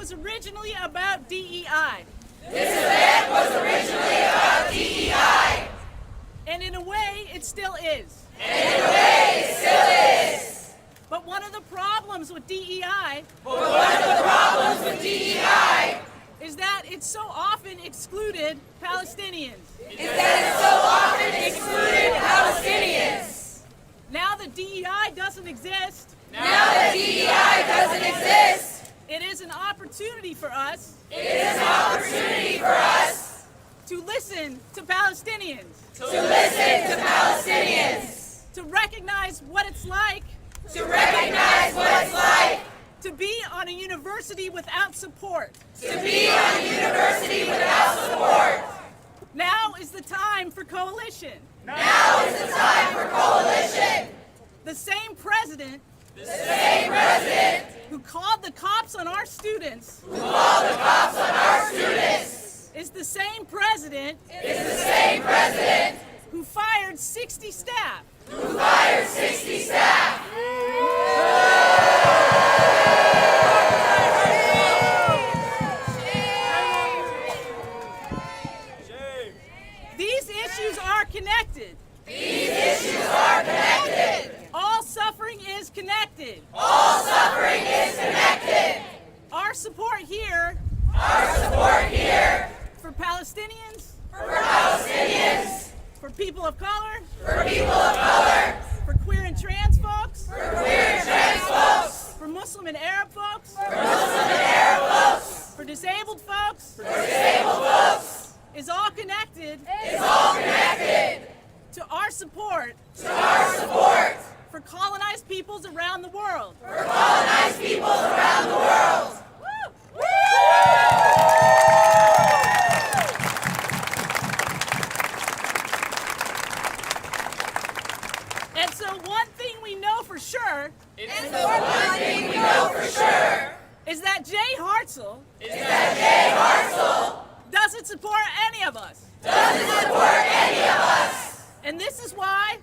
was originally about DEI. This event was originally about DEI. And in a way, it still is. And in a way, it still is. But one of the problems with DEI is that it so often excluded Palestinians. Now that DEI doesn't exist, it is an opportunity for us to listen to Palestinians, to recognize what it's like to be on a university without support. Now is the time for coalition. The same president who called the cops on our students is the same president who fired 60 staff. These issues are connected. All suffering is connected. Our support here for Palestinians, for people of color, for queer and trans folks, for Muslim and Arab folks, for disabled folks, is all connected to our support for colonized peoples around the world. And so one thing we know for sure is that Jay Hartzell doesn't support any of us. And this is why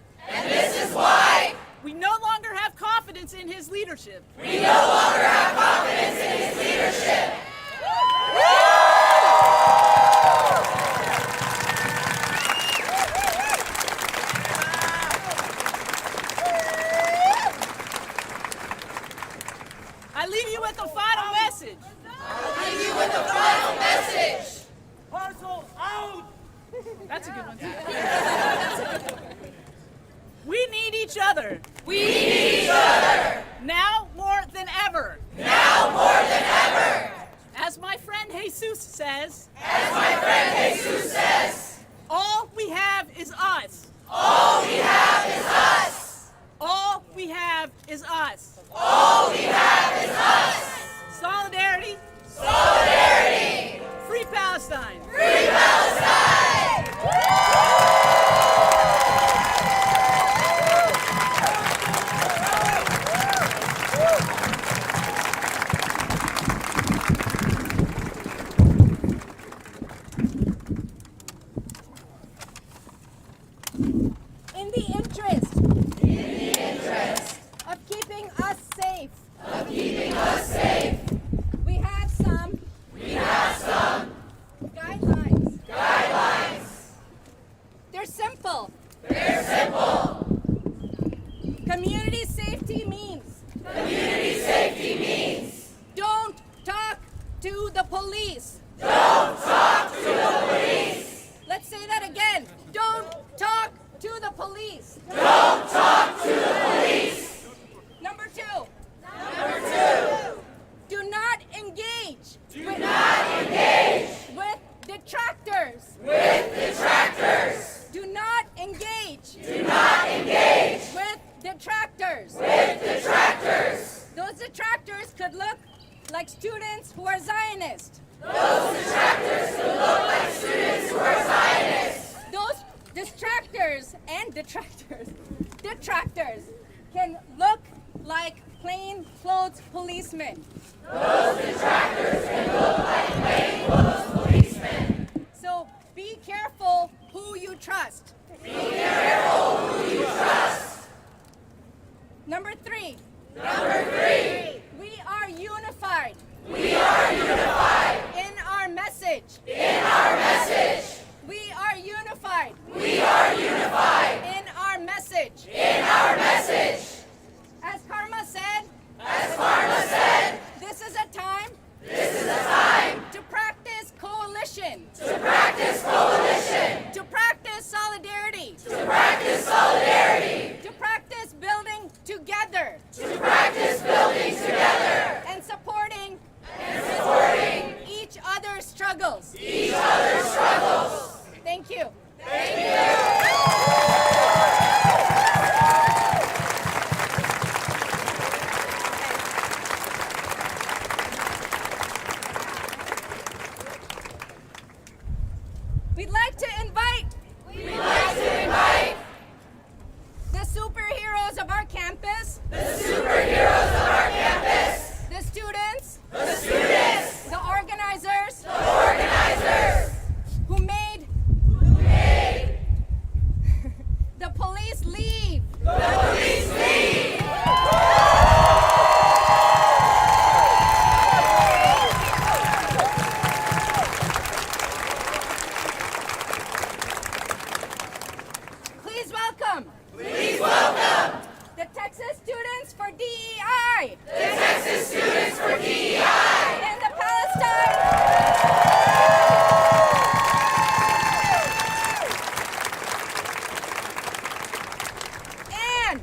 we no longer have confidence in his leadership. I leave you with the final message. Hartzell out! That's a good one, too. We need each other. Now more than ever. As my friend Jesus says, all we have is us. All we have is us. Solidarity. Free Palestine. In the interest of keeping us safe, we have some guidelines. They're simple. Community safety means don't talk to the police. Let's say that again. Don't talk to the police. Number two. Do not engage with detractors. Do not engage with detractors. Those detractors could look like students who are Zionists. Those distractors and detractors can look like plain clothes policemen. So be careful who you trust. Number three. We are unified. superheroes of our campus. The superheroes of our campus. The students. The students. The organizers. The organizers. Who made the police leave. The police leave. Please welcome the Texas Students for DEI. The Texas Students for DEI. In the Palestine. And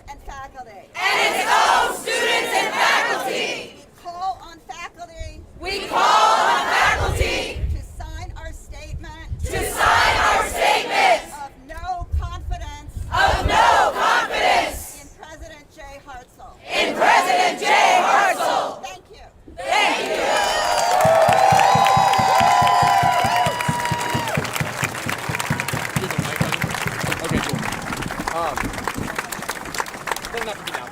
and faculty. and its own students and faculty. We call on faculty We call on faculty to sign our statement to sign our statements of no confidence of no confidence in President J. Hartzell. in President J. Hartzell. Thank you. Thank you. There's a mic on. Okay, cool. Good enough for me now.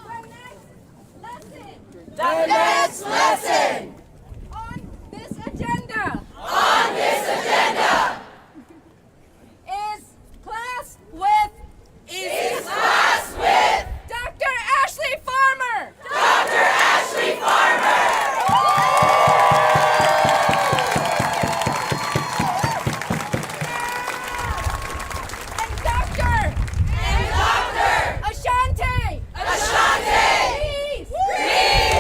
The next lesson The next lesson on this agenda on this agenda is class with is class with Dr. Ashley Farmer. Dr. Ashley Farmer. And Dr. Ashante. Ashante. Reese. Reese.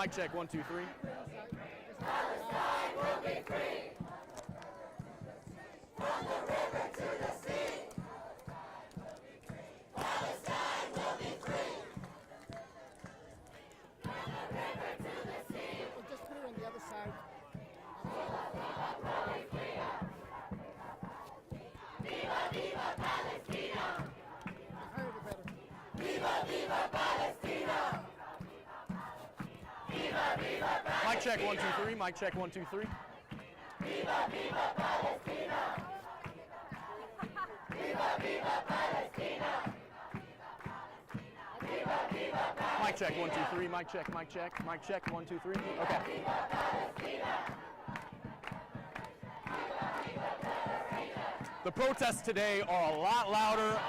Mic check, 1, 2, 3. Palestine will be free. From the river to the sea. Palestine will be free. From the river to the sea. Well, just put it on the other side. Viva, viva Palestina. Higher the better. Viva, viva Palestina. Viva, viva Palestina. Mic check, 1, 2, 3. Mic check, 1, 2, 3. Viva, viva Palestina. Viva, viva Palestina. Viva, viva Palestina. Mic check, 1, 2, 3. Mic check, mic check, mic check, 1, 2, 3. Okay. The protests today are a lot louder.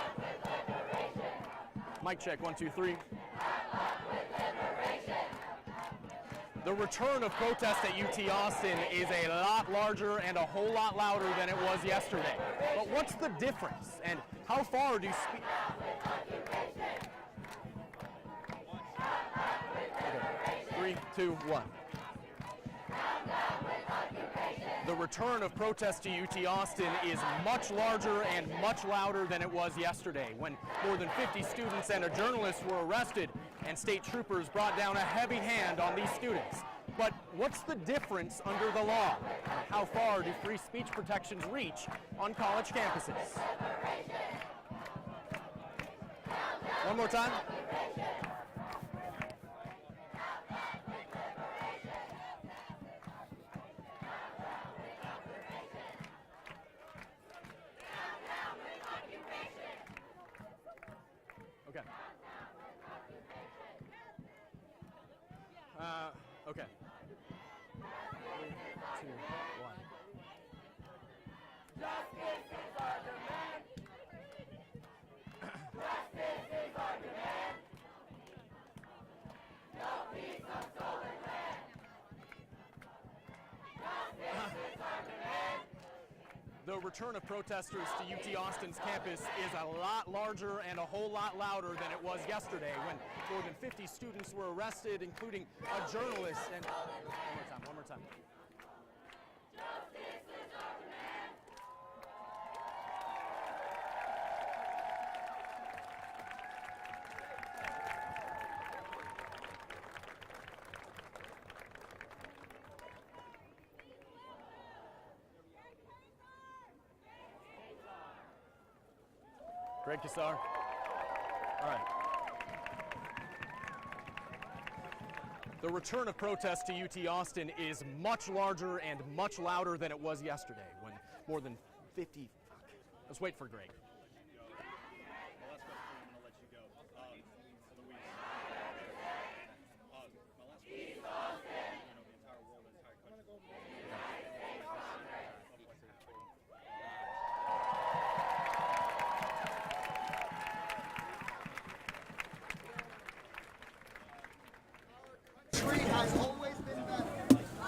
Mic check, 1, 2, 3. The return of protest at UT Austin is a lot larger and a whole lot louder than it was yesterday. But what's the difference, and how far do speak? Okay. 3, 2, 1. The return of protest to UT Austin is much larger and much louder than it was yesterday, when more than 50 students and a journalist were arrested and state troopers brought down a heavy hand on these students. But what's the difference under the law? How far do free speech protections reach on college campuses? One more time. Okay. Okay. 3, 2, 1. Justice is our demand. Justice is our demand. No peace on stolen land. Justice is our demand. The return of protesters to UT Austin's campus is a lot larger and a whole lot louder than it was yesterday, when more than 50 students were arrested, including a journalist. And one more time. Justice is our demand. Greg Kassar. All right. The return of protests to UT Austin is much larger and much louder than it was yesterday, when more than 50. Let's wait for Greg. Has always been better.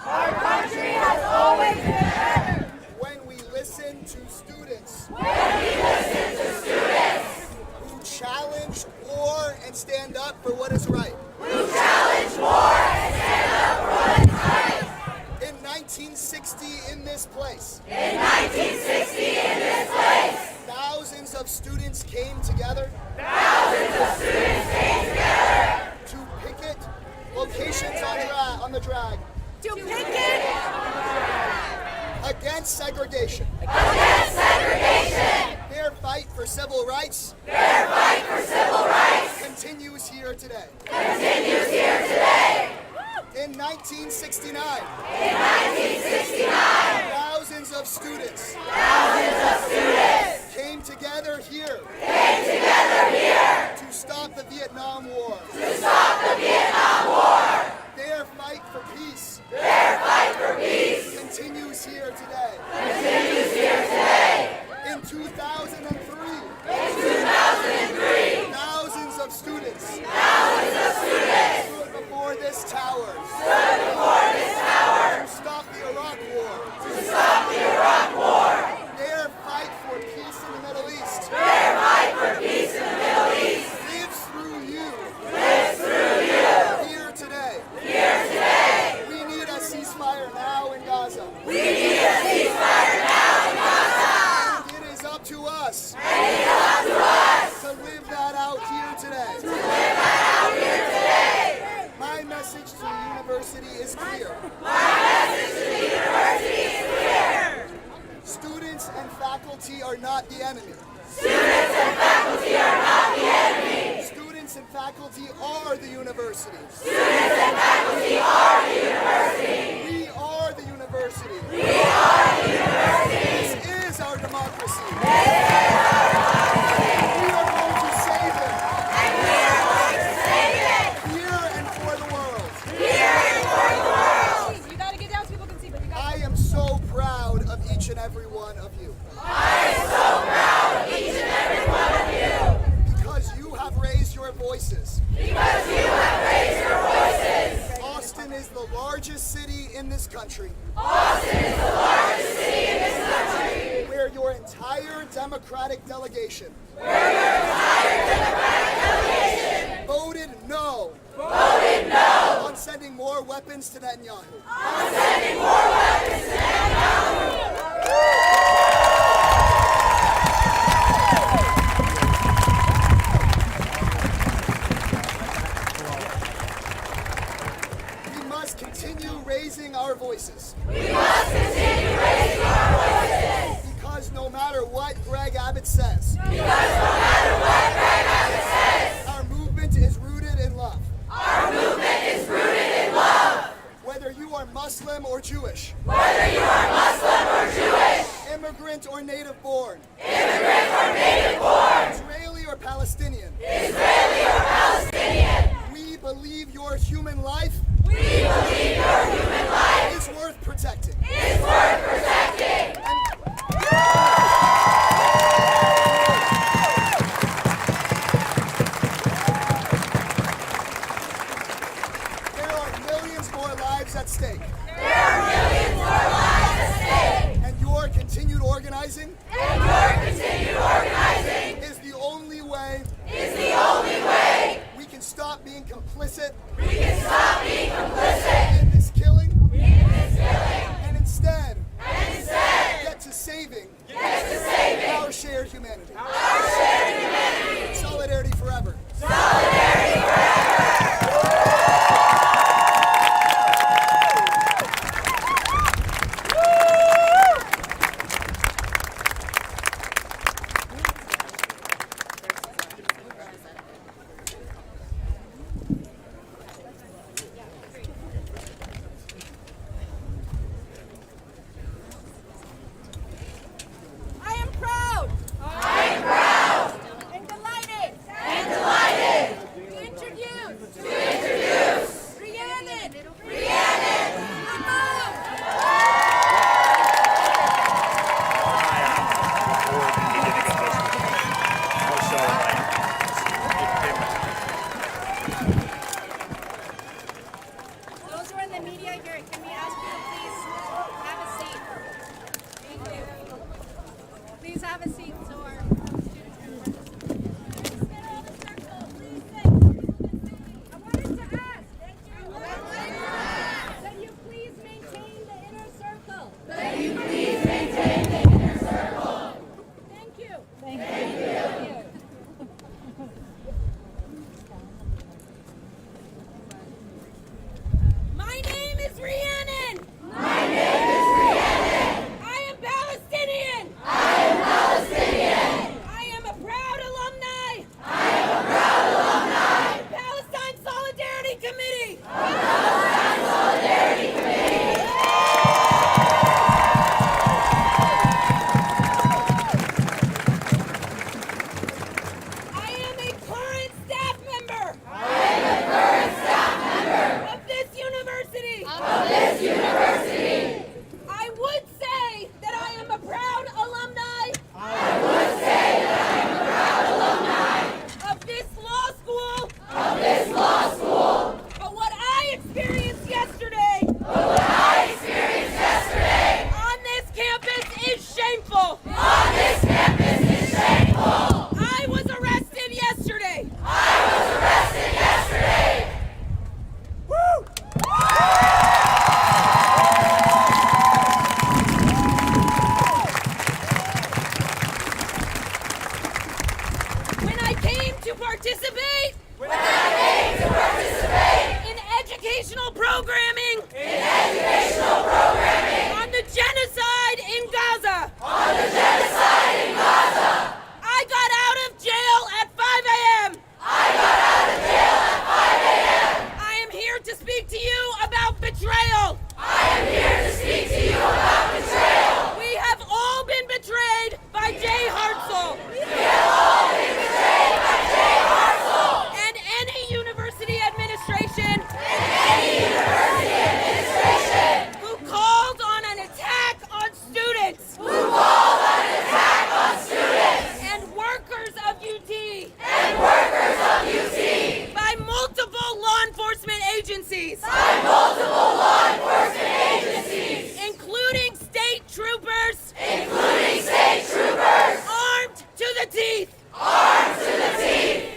Our country has always been better. When we listen to students. When we listen to students. Who challenge war and stand up for what is right. Who challenge war and stand up for what is right. In 1960 in this place. In 1960 in this place. Thousands of students came together. Thousands of students came together. To picket locations on the drag. To picket Against segregation. Against segregation. Their fight for civil rights. Their fight for civil rights. Continues here today. Continues here today. In 1969. In 1969. Thousands of students. Thousands of students. Came together here. Came together here. To stop the Vietnam War. To stop the Vietnam War. Their fight for peace. Their fight for peace. Continues here today. Continues here today. In 2003. In 2003. Thousands of students. Thousands of students. Stood before this tower. Stood before this tower. To stop the Iraq War. To stop the Iraq War. Their fight for peace in the Middle East. Their fight for peace in the Middle East. Lives through you. Lives through you. Here today. Here today. up to us. And it is up to us To live that out here today. to live that out here today. My message to the university is clear. My message to the university is clear. Students and faculty are not the enemy. Students and faculty are not the enemy. Students and faculty are the university. Students and faculty are the university. We are the university. We are the university. This is our democracy. This is our democracy. We are going to save it. And we are going to save it. Here and for the world. Here and for the world. Please, you gotta get down so people can see, but you gotta. I am so proud of each and every one of you. I am so proud of each and every one of you. Because you have raised your voices. Because you have raised your voices. Austin is the largest city in this country. Austin is the largest city in this country. Where your entire Democratic delegation voted no on sending more weapons to Netanyahu. We must continue raising our voices. Because no matter what Greg Abbott says, our movement is rooted in love. Whether you are Muslim or Jewish, immigrant or native born, Israeli or Palestinian, we believe your human life is worth protecting. There are millions more lives at stake. And your continued organizing is the only way we can stop being complicit in this killing and instead get to saving our shared humanity. Solidarity forever. I am proud. And delighted. To introduce. Rhiannon. Ramon. Those who are in the media here, can we ask you to please have a seat? Thank you. Please have a seat so our students can participate. I wanted to ask that you please maintain the inner circle. Thank you. Thank you. My name is Rhiannon. I am Palestinian. I am a proud alumni. Palestine Solidarity Committee. to participate without paying to participate in educational programming in educational programming on the genocide in Gaza. on the genocide in Gaza. I got out of jail at 5 a.m. I got out of jail at 5 a.m. I am here to speak to you about betrayal. I am here to speak to you about betrayal. We have all been betrayed by Jay Hartzell. We have all been betrayed by Jay Hartzell. And any university administration who called on an attack on students Who called on an attack on students and workers of UT and workers of UT by multiple law enforcement agencies, by multiple law enforcement agencies, including state troopers including state troopers, armed to the teeth. armed to the teeth.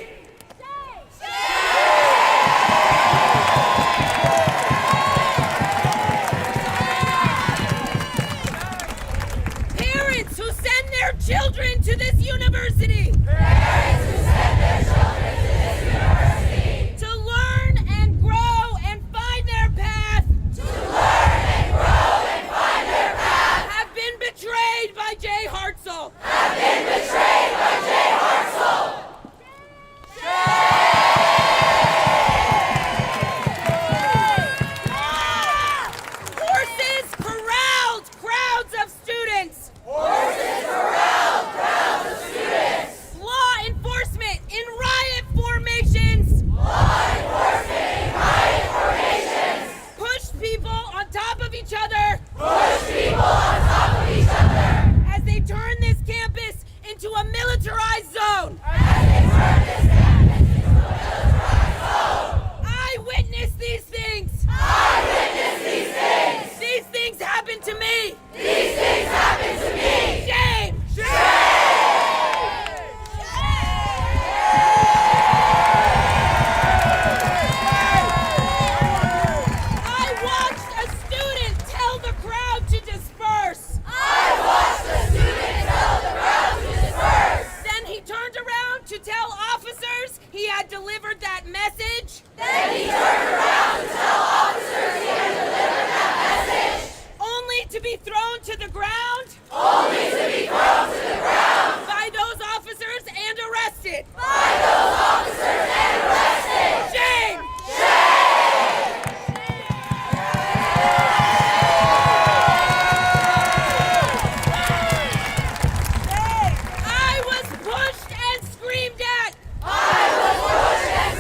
Parents who send their children to this university Parents who send their children to this university to learn and grow and find their path to learn and grow and find their path have been betrayed by Jay Hartzell. have been betrayed by Jay Hartzell. Horses corralled crowds of students. Horses corralled crowds of students. Law enforcement in riot formations Law enforcement in riot formations pushed people on top of each other pushed people on top of each other as they turned this campus into a militarized zone. as they turned this campus into a militarized zone. I witnessed these things. I witnessed these things. These things happened to me. These things happened to me. Shame! I watched a student tell the crowd to disperse. I watched a student tell the crowd to disperse. Then he turned around to tell officers he had delivered that message, Then he turned around to tell officers he had delivered that message, only to be thrown to the ground only to be thrown to the ground by those officers and arrested. by those officers and arrested. Shame! I was pushed and screamed at. I was pushed and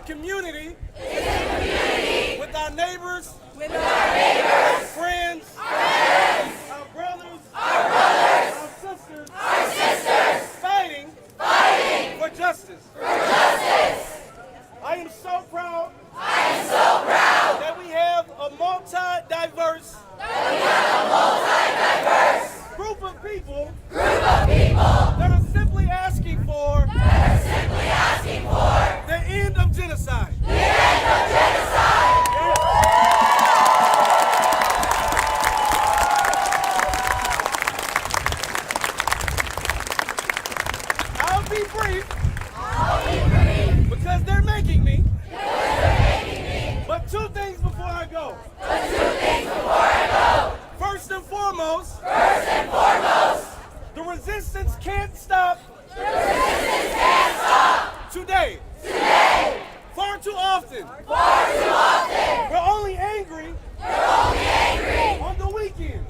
community with our neighbors, friends, our brothers, our sisters, fighting for justice. I am so proud that we have a multi-diverse group of people that are simply asking for the end of genocide. I'll be brief because they're making me. But two things before I go. First and foremost, the resistance can't stop. Today. Far too often. We're only angry. On the weekend.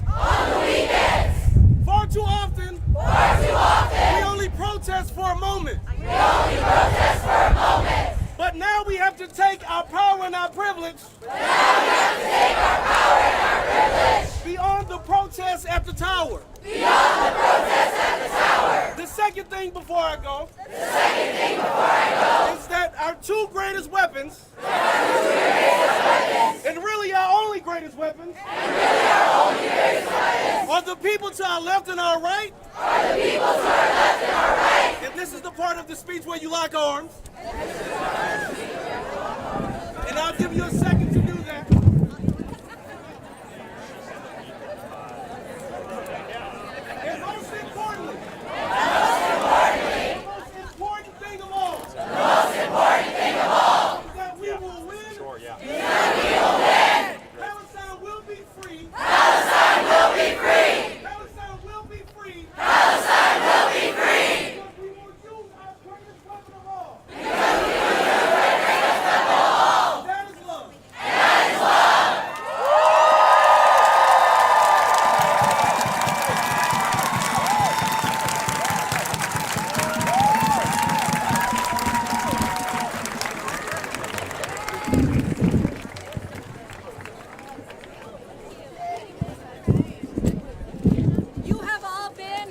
Far too often. We only protest for a moment. But now we have to take our power and our privilege. Beyond the protest at the tower. The second thing before I go is that our two greatest weapons, and really our only greatest weapons, are the people to our left and our right. And this is the part of the speech where you lock arms. And I'll give you a second to do that. And most importantly, the most important thing of all, is that we will win. Palestine will be free. Palestine will be free. Because we will use our greatest weapon of all. That is love. You have all been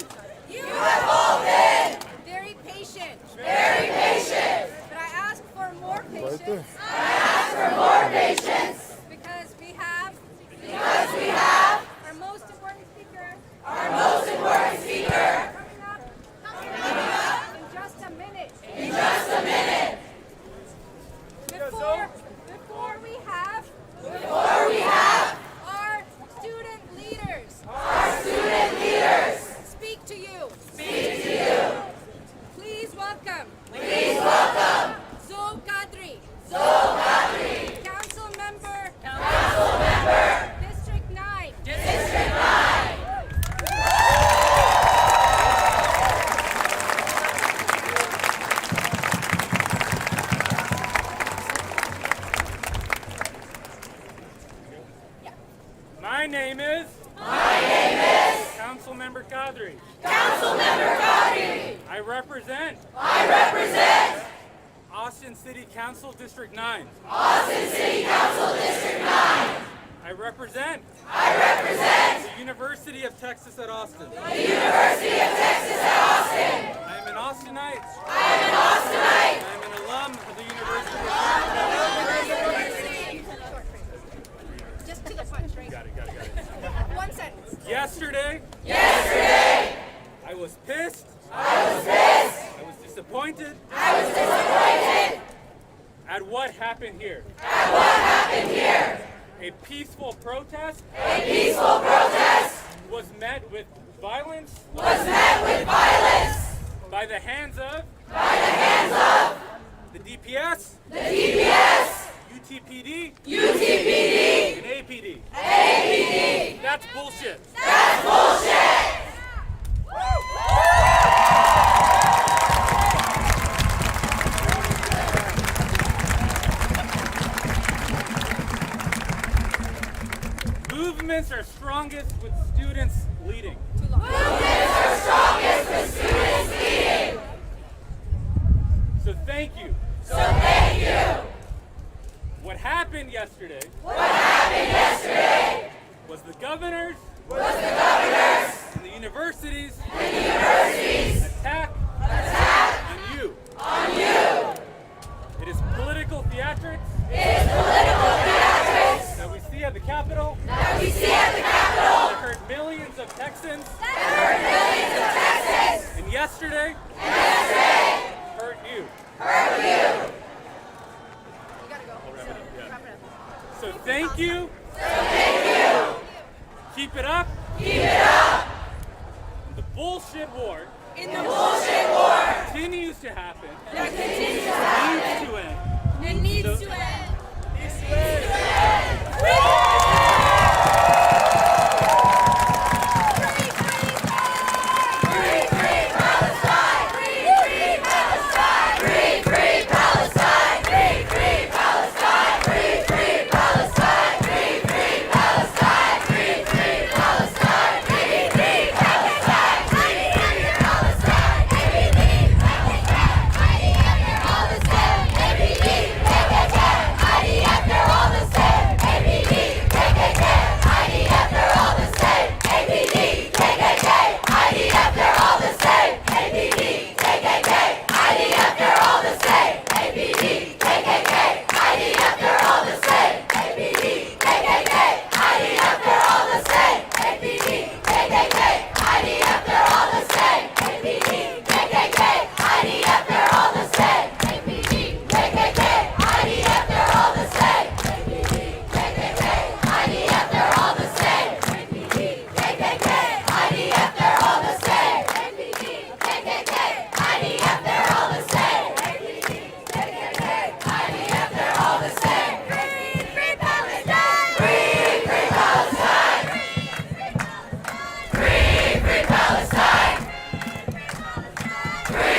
very patient. But I ask for more patience. Because we have our most important speaker. Coming up in just a minute. Before we have our student leaders. Speak to you. Please welcome. Zoe Kadri. Council member. District 9. My name is Councilmember Kadri. I represent Austin City Council District 9. I represent the University of Texas at Austin. I am an Austinite. I am an alum of the University of Just to the punch, right? Got it. One sentence. Yesterday, I was pissed. I was disappointed. At what happened here. A peaceful protest was met with violence. By the hands of the DPS, UTPD, and APD. That's bullshit. Movements are strongest with students leading. So thank you. yesterday hurt you. You gotta go. Wrap it up. So thank you. Keep it up. The bullshit war continues to happen. Needs to end. It needs So- to end. Free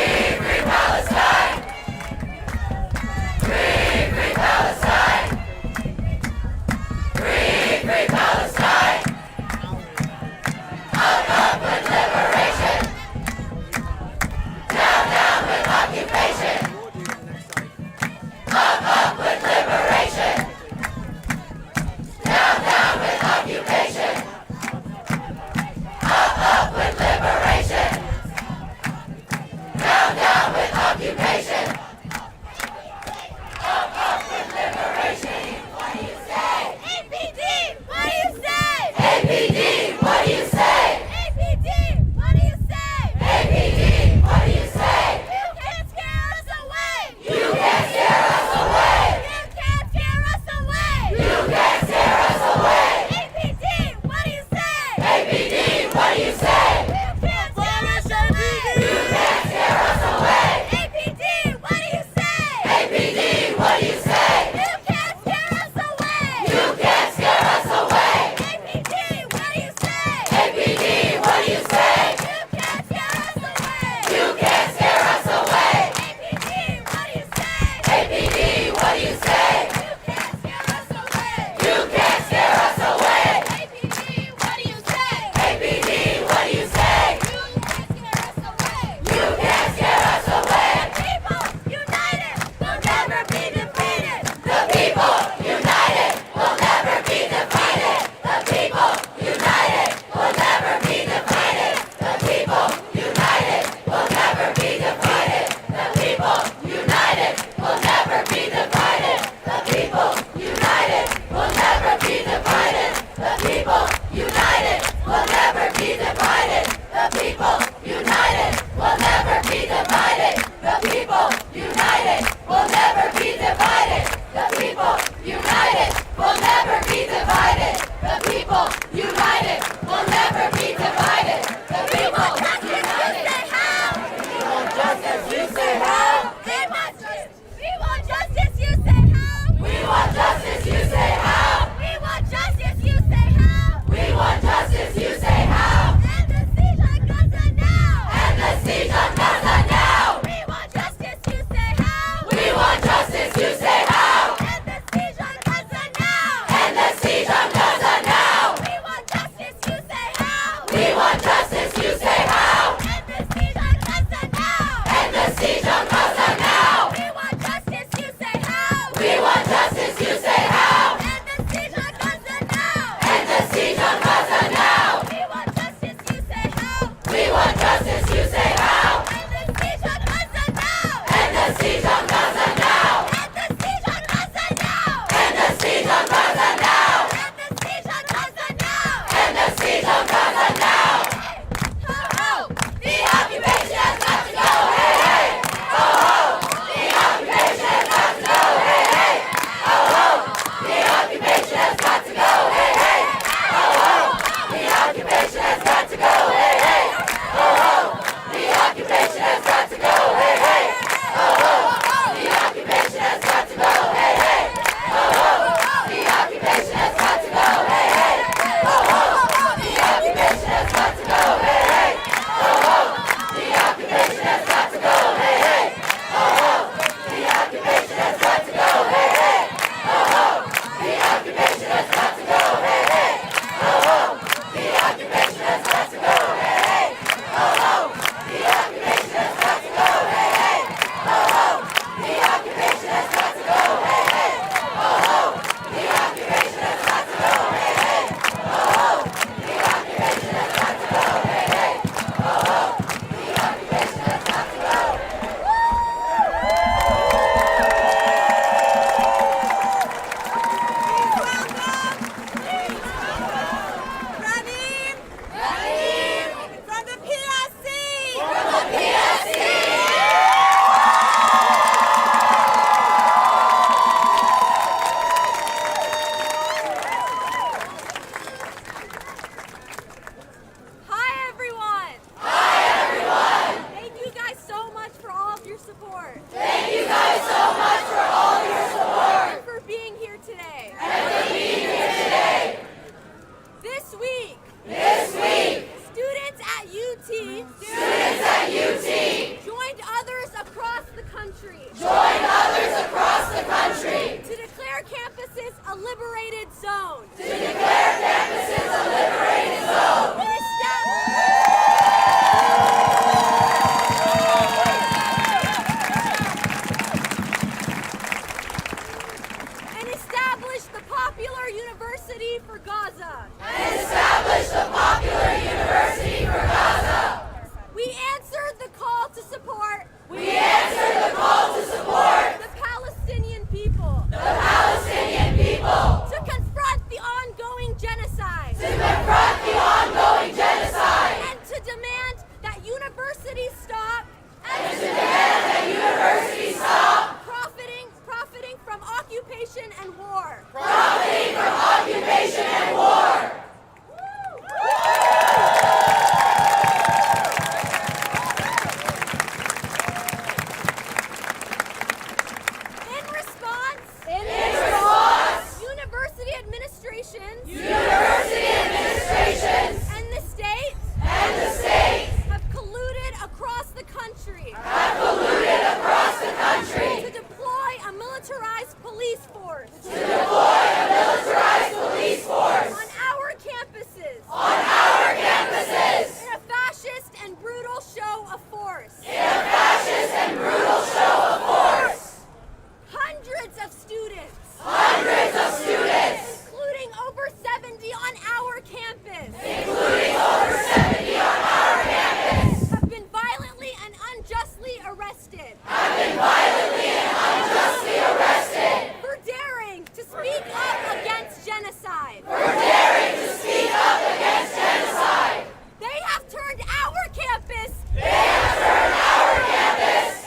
been violently and unjustly arrested. For daring to speak up against genocide. For daring to speak up against genocide. They have turned our campus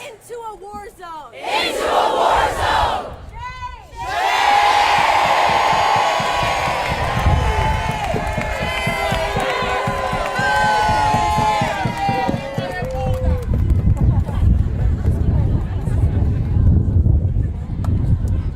into a war zone. Into a war zone.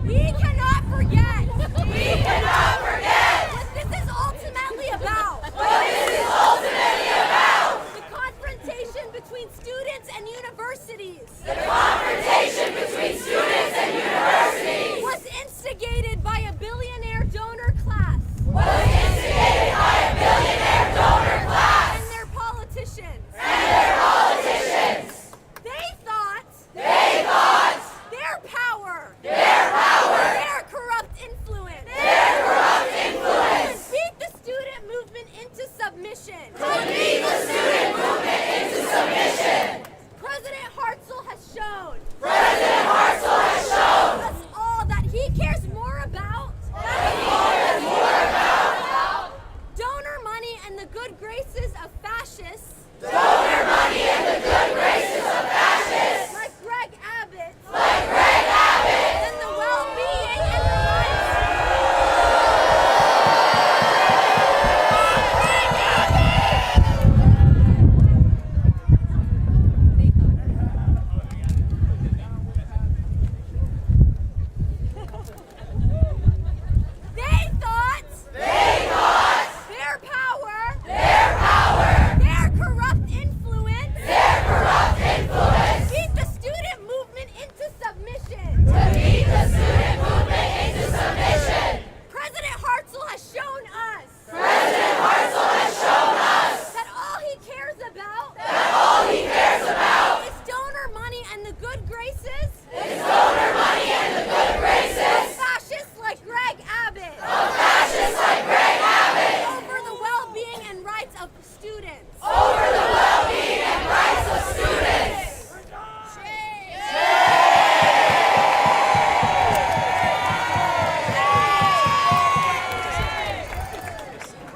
We cannot forget. We cannot forget What this is ultimately about. what this is ultimately about. The confrontation between students and universities The confrontation between students and universities was instigated by a billionaire donor class was instigated by a billionaire donor class and their politicians. and their politicians. They thought They thought their power, their corrupt influence, would beat the student movement into submission. beat the student movement into submission. President Hartzell has shown President Hartzell has shown us all that he cares more about donor money and the good graces of fascists donor money and the good graces of fascists like Greg Abbott like Greg Abbott than the well-being and the rights They thought their power, their corrupt influence, beat the student movement into submission. beat the student movement into submission. President Hartzell has shown us President Hartzell has shown us that all he cares about is donor money and the good graces donor money and the good of graces fascists like Greg Abbott fascists like Greg Abbott over the well-being and rights of students. over the well-being and rights of students.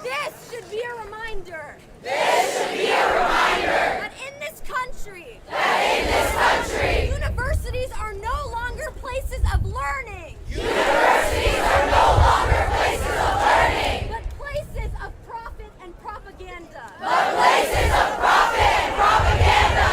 This should be a reminder This should be a reminder that in this country, that in this country, universities are no longer places of learning, universities are no longer places of learning, but places of profit and propaganda. but places of profit and propaganda.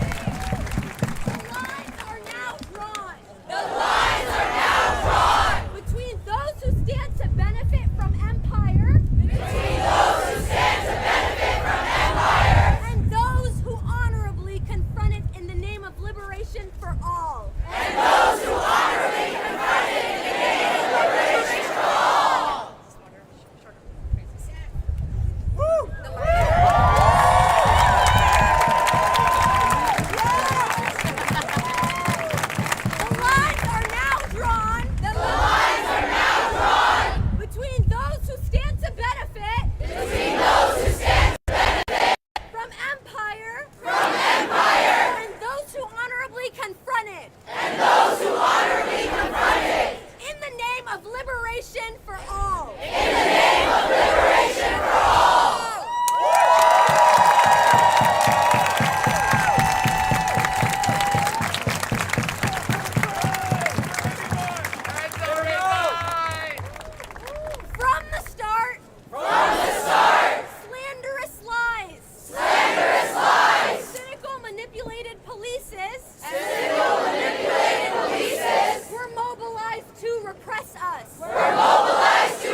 The lines are now drawn The lines are now drawn between those who stand to benefit from empire between those who stand to benefit from empire and those who honorably confront it in the name of liberation for all. and those who honorably confront it in the name of liberation for all. The lines are now drawn The lines are now drawn between those who stand to benefit between those who stand from empire from empire and those who honorably confront it and those who honorably confront it in the name of liberation for all. in the name of liberation for all. From the start, slanderous lies, cynical manipulated polices were mobilized to repress us. We're mobilized to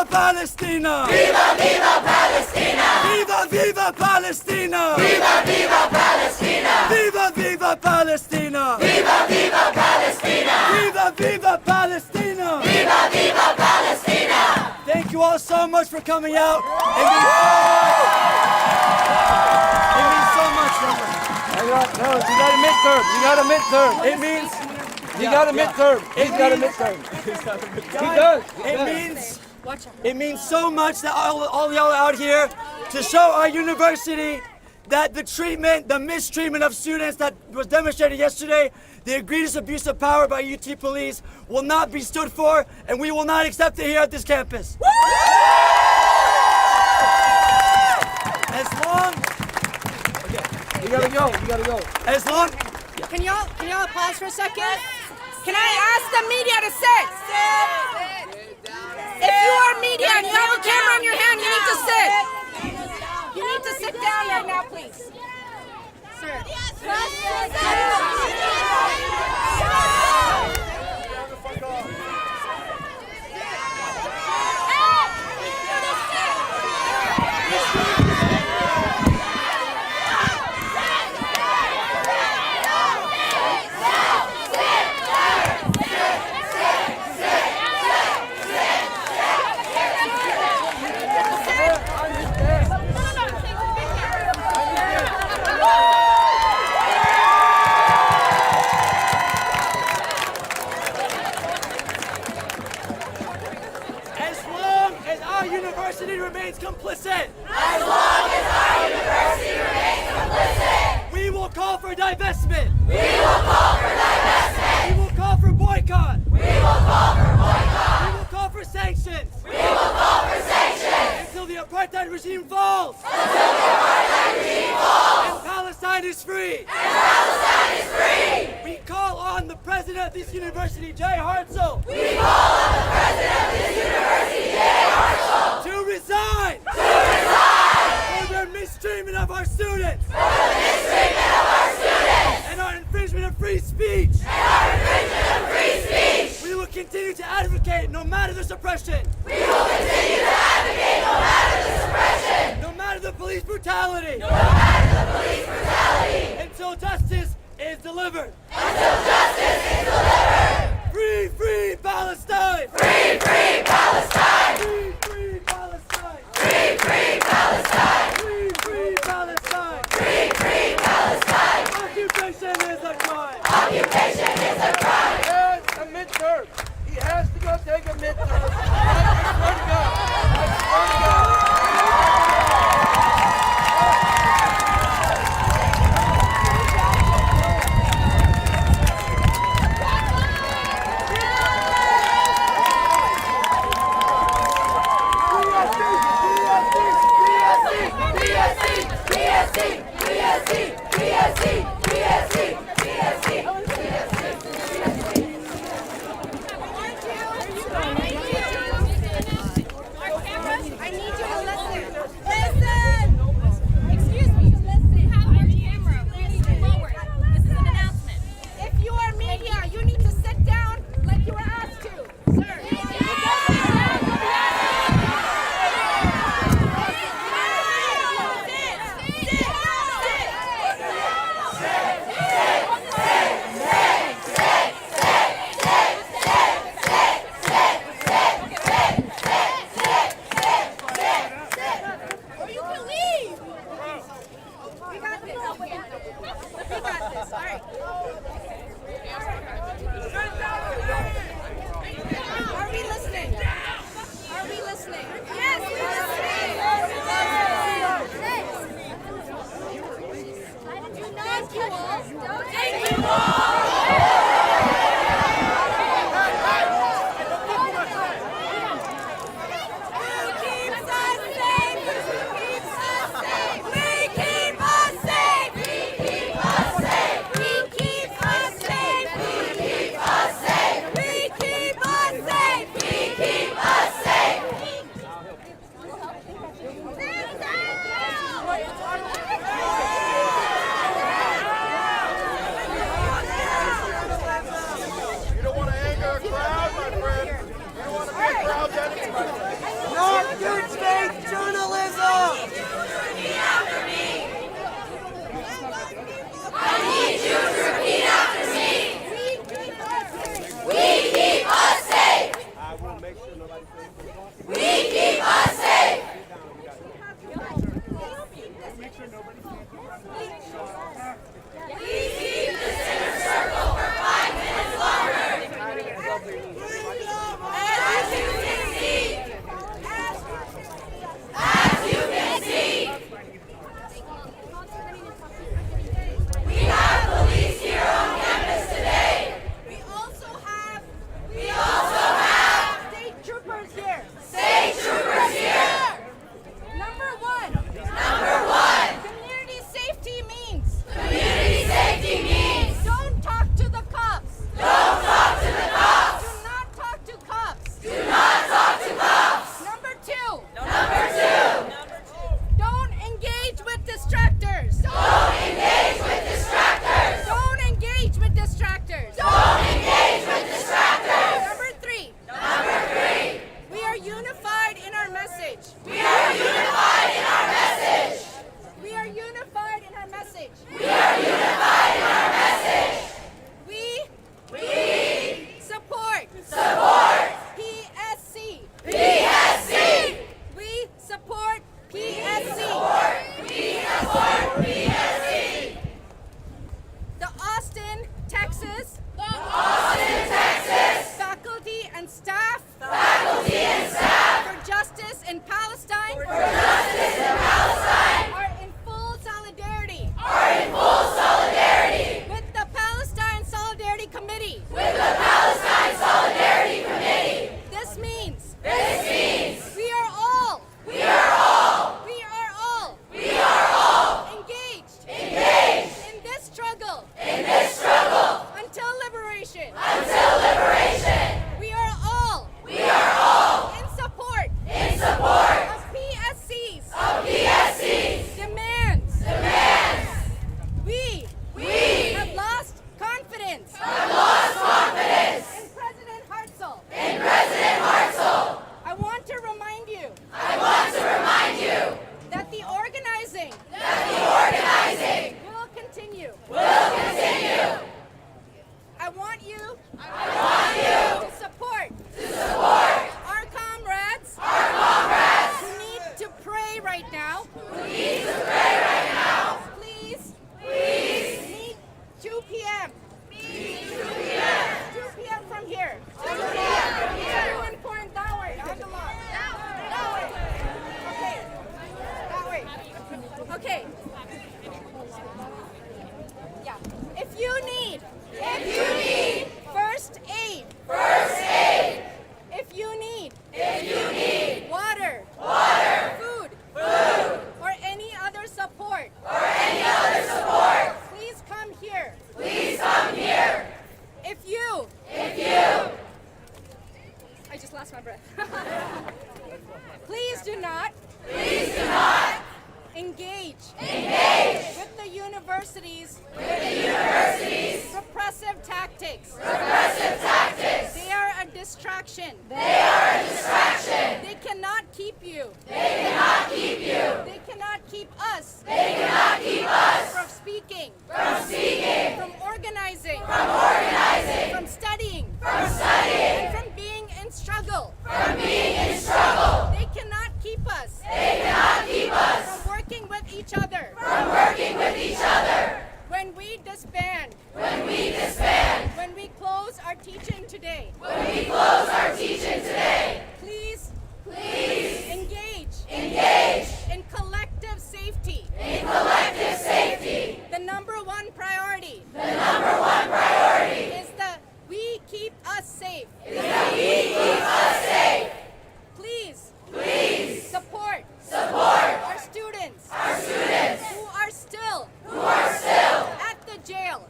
viva Palestina! Viva, viva Palestina! Viva, viva Palestina! Viva, viva Palestina! Viva, viva Palestina! Viva, viva Palestina! Viva, viva Palestina! Viva, viva Palestina! Thank you all so much for coming out. It means so much. You got a midterm. You got a midterm. It means You got a midterm. He's got a midterm. He does. It means so much that all y'all out here to show our university that the treatment, the mistreatment of students that was demonstrated yesterday, the egregious abuse of power by UT police will not be stood for, and we will not accept it here at this campus. As long, You gotta go. You gotta go. as long, Can y'all pause for a second? Can I ask the media to sit? If you are media and you have a camera in your hand, you need to sit. You need to sit down right now, please. Sir. as long as our university remains complicit, As long as our university remains complicit, we will call for divestment. we will call for divestment. We will call for boycott. We will call for boycott. We will call for sanctions We will call for sanctions until the apartheid regime falls until the apartheid regime falls and Palestine is free. and Palestine is free. We call on the president of this university, Jay Hartzell, We call on the president of this university, Jay Hartzell, to resign to resign for their mistreatment of our students for the mistreatment of our students and our infringement of free speech. and our infringement of free speech. We will continue to advocate no matter the suppression, We will continue to advocate no matter the suppression, no matter the police brutality, no matter the police brutality, until justice is delivered. until justice is delivered. Free, free Palestine! Free, free Palestine! Free, free Palestine! Free, free Palestine! Free, free Palestine! Free, free Palestine! Occupation is a crime! Occupation is a crime! He has a midterm. He has to go take a midterm. I swear to God. I swear to God. We keep us safe. Please keep the center circle for 5 minutes longer. As you can see, we have police here on campus today. We also have State troopers here. number one. Community safety means Community safety means don't talk to the cops. don't talk to the cops. Do not talk to cops. Do not talk to cops. Number two. Number 2, Don't engage with distractors. don't engage with distractors. Don't engage with distractors. Don't engage with distractors. Number three. We are unified in our message. We are unified in our message. We are unified in our message. We are unified in our message. We support PSC. PSC. We support PSC. PSC. The Austin, Texas faculty and staff for justice in Palestine are in full solidarity with the Palestine Solidarity Committee. This means we are all engaged in this struggle until liberation. We are all in support of PSC's demands. We have lost confidence in President Hartzell. I want to remind you that the organizing will continue. I want you to support our comrades who need to pray right now. Please meet 2 p.m. 2 p.m. from here. 2 important that way. On the line. That way. Okay. That way. Okay. Yeah. If you need first aid. If you need water, food, or any other support, please come here. If you I just lost my breath. Please do not engage with the university's repressive tactics. They are a distraction. They cannot keep you. They cannot keep us. From speaking. From organizing. From studying. And from being in struggle. They cannot keep us. From working with each other. When we disband. When we close our teaching today. Please engage in collective safety. The number one priority is that we keep us safe. Please support our students who are still at the jail.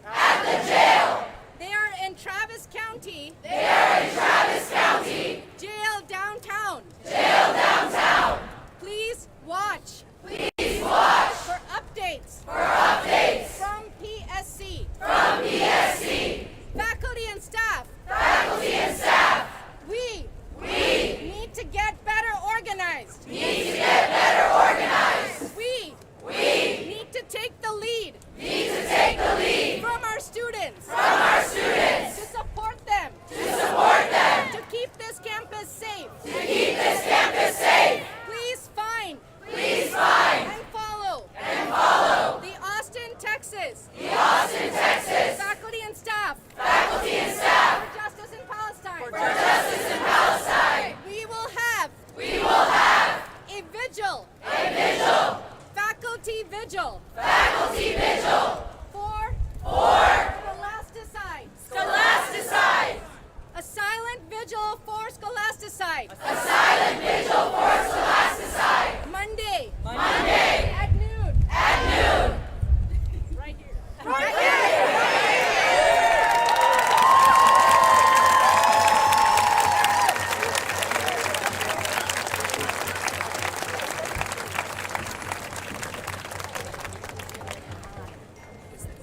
They are in Travis County jail To keep this campus safe. Please find. Please find. And follow. And follow. The Austin, Texas. The Austin, Texas. Faculty and staff. Faculty and staff. For justice in Palestine. For justice in Palestine. We will have. We will have. A vigil. A vigil. Faculty vigil. Faculty vigil. For. Scholasticide. Scholasticide. A silent vigil for scholasticide. A silent vigil for scholasticide. Monday. Monday. At noon. At noon. Right here. Right here.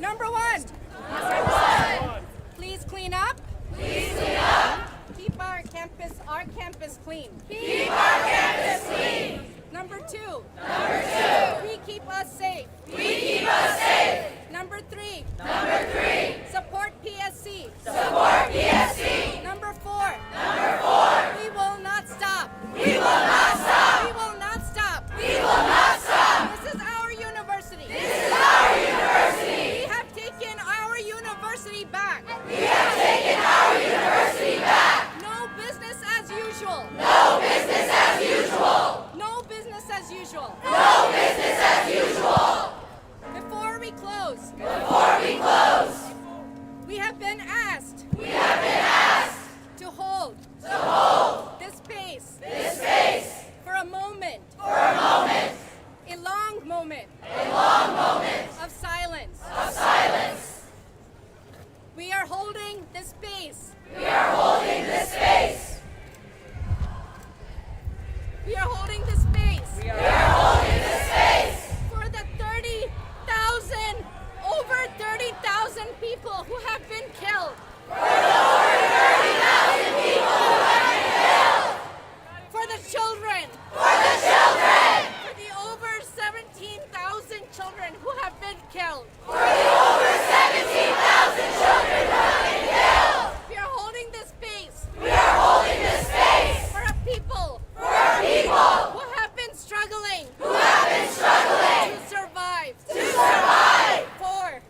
Number one. Number one. Please clean up. Please clean up. Keep our campus clean. Keep our campus clean. Number two. Number two. We keep us safe. We keep us safe. Number three. Number three. Support PSC. Support PSC. Number four. Number four. We will not stop. We will not stop. We will not stop. We will not stop. This is our university. This is our university. We have taken our university back. We have taken our university back. No business as usual. No business as usual. No business as usual. No business as usual. Before we close, we have been asked to hold this space for a moment, a long moment of silence. We are holding this space. We are holding this space. We are holding this space. We are holding this space. For the 30,000, over 30,000 people who have been killed. For the over 30,000 people who have been killed. For the children. For the children. For the over 17,000 children who have been killed. For the over 17,000 children who have been killed. We are holding this space. We are holding this space. For a people. For our people. Who have been struggling. Who have been struggling. To survive. To survive. For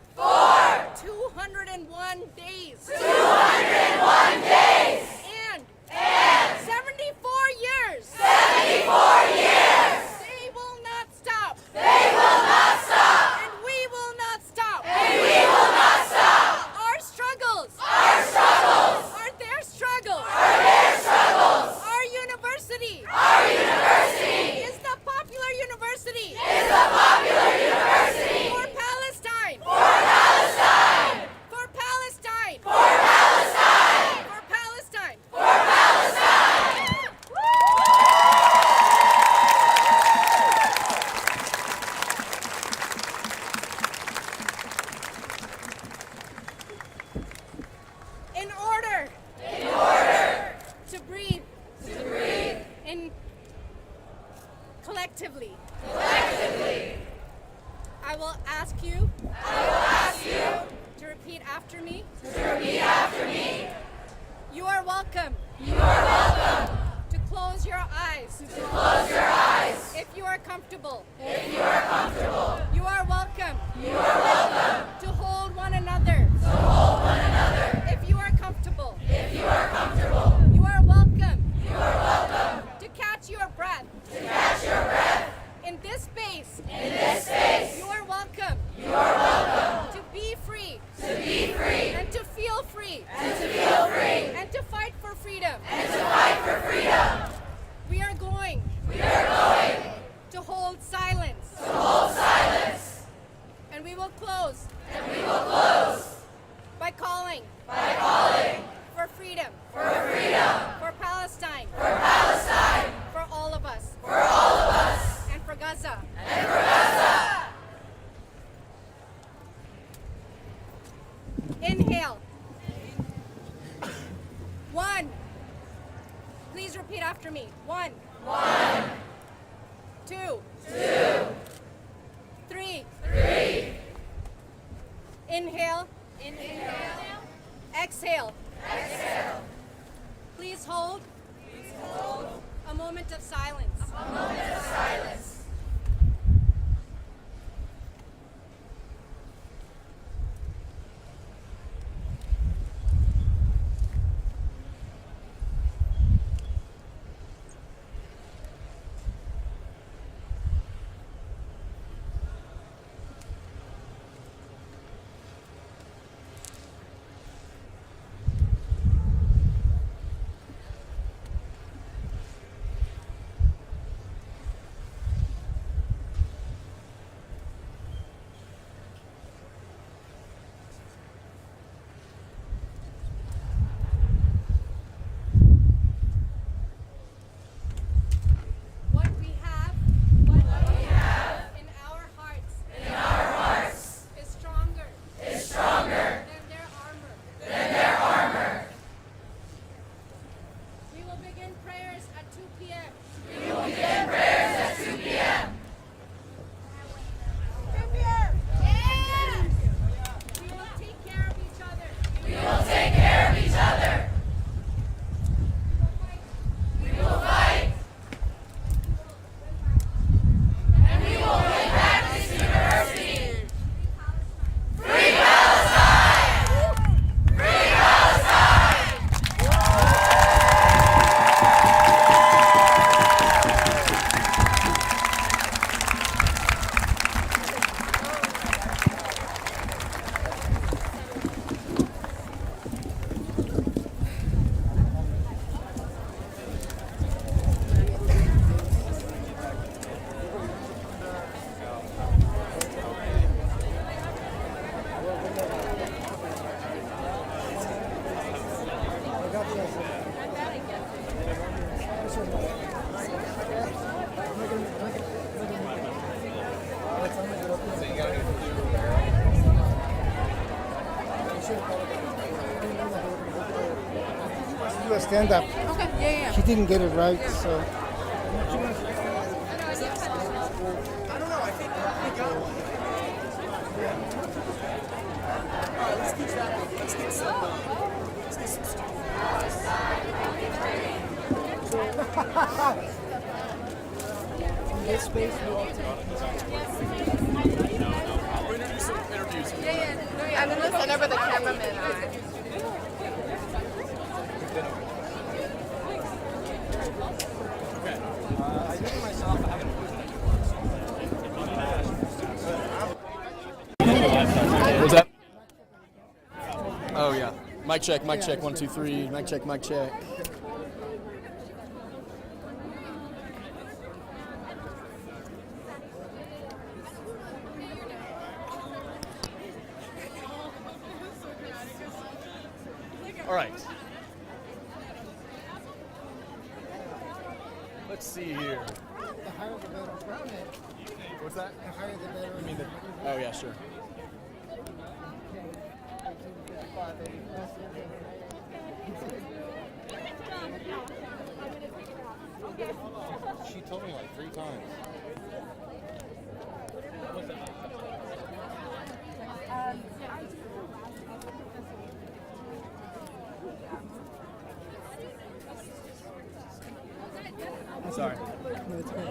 201 days. 201 days. And And 74 years. 74 years. They will not stop. They will not stop. And we will not stop. And we will not stop. Our struggles. Our struggles. Are their struggles. Are their struggles. Our university. Our university. Is the popular university. Is the popular university. For Palestine. For Palestine. For Palestine. For Palestine. For Palestine. For Palestine. In order to breathe in collectively, I will ask you to repeat after me. You are welcome to close your eyes if you are comfortable. You are welcome to hold one another if you are comfortable. You are welcome to catch your breath. In this space, you are welcome to be free and to feel free and to fight for freedom. We are going to hold silence. And we will close by calling for freedom. For Palestine. For all of us. And for Gaza. Inhale. 1. Please repeat after me. 1. 2. 3. Inhale. Exhale. Please hold A moment of silence. A moment of silence. What we have in our hearts is stronger than their armor. We will begin prayers at 2 p.m. 2 p.m. Yes! We will take care of each other. We will take care of each other. We will fight. And we will win back this university. Free Palestine! Free Palestine! Do a stand up. Okay, yeah. She didn't get it right, so. Get space. I'm in the center where the cameramen are. What's that? Oh yeah. Mic check, 1, 2, 3. Mic check, mic check. All right. Let's see here. The higher the better. What's that? The higher the better. I mean oh yeah, sure. She told me like 3 times. Sorry. No, it's good.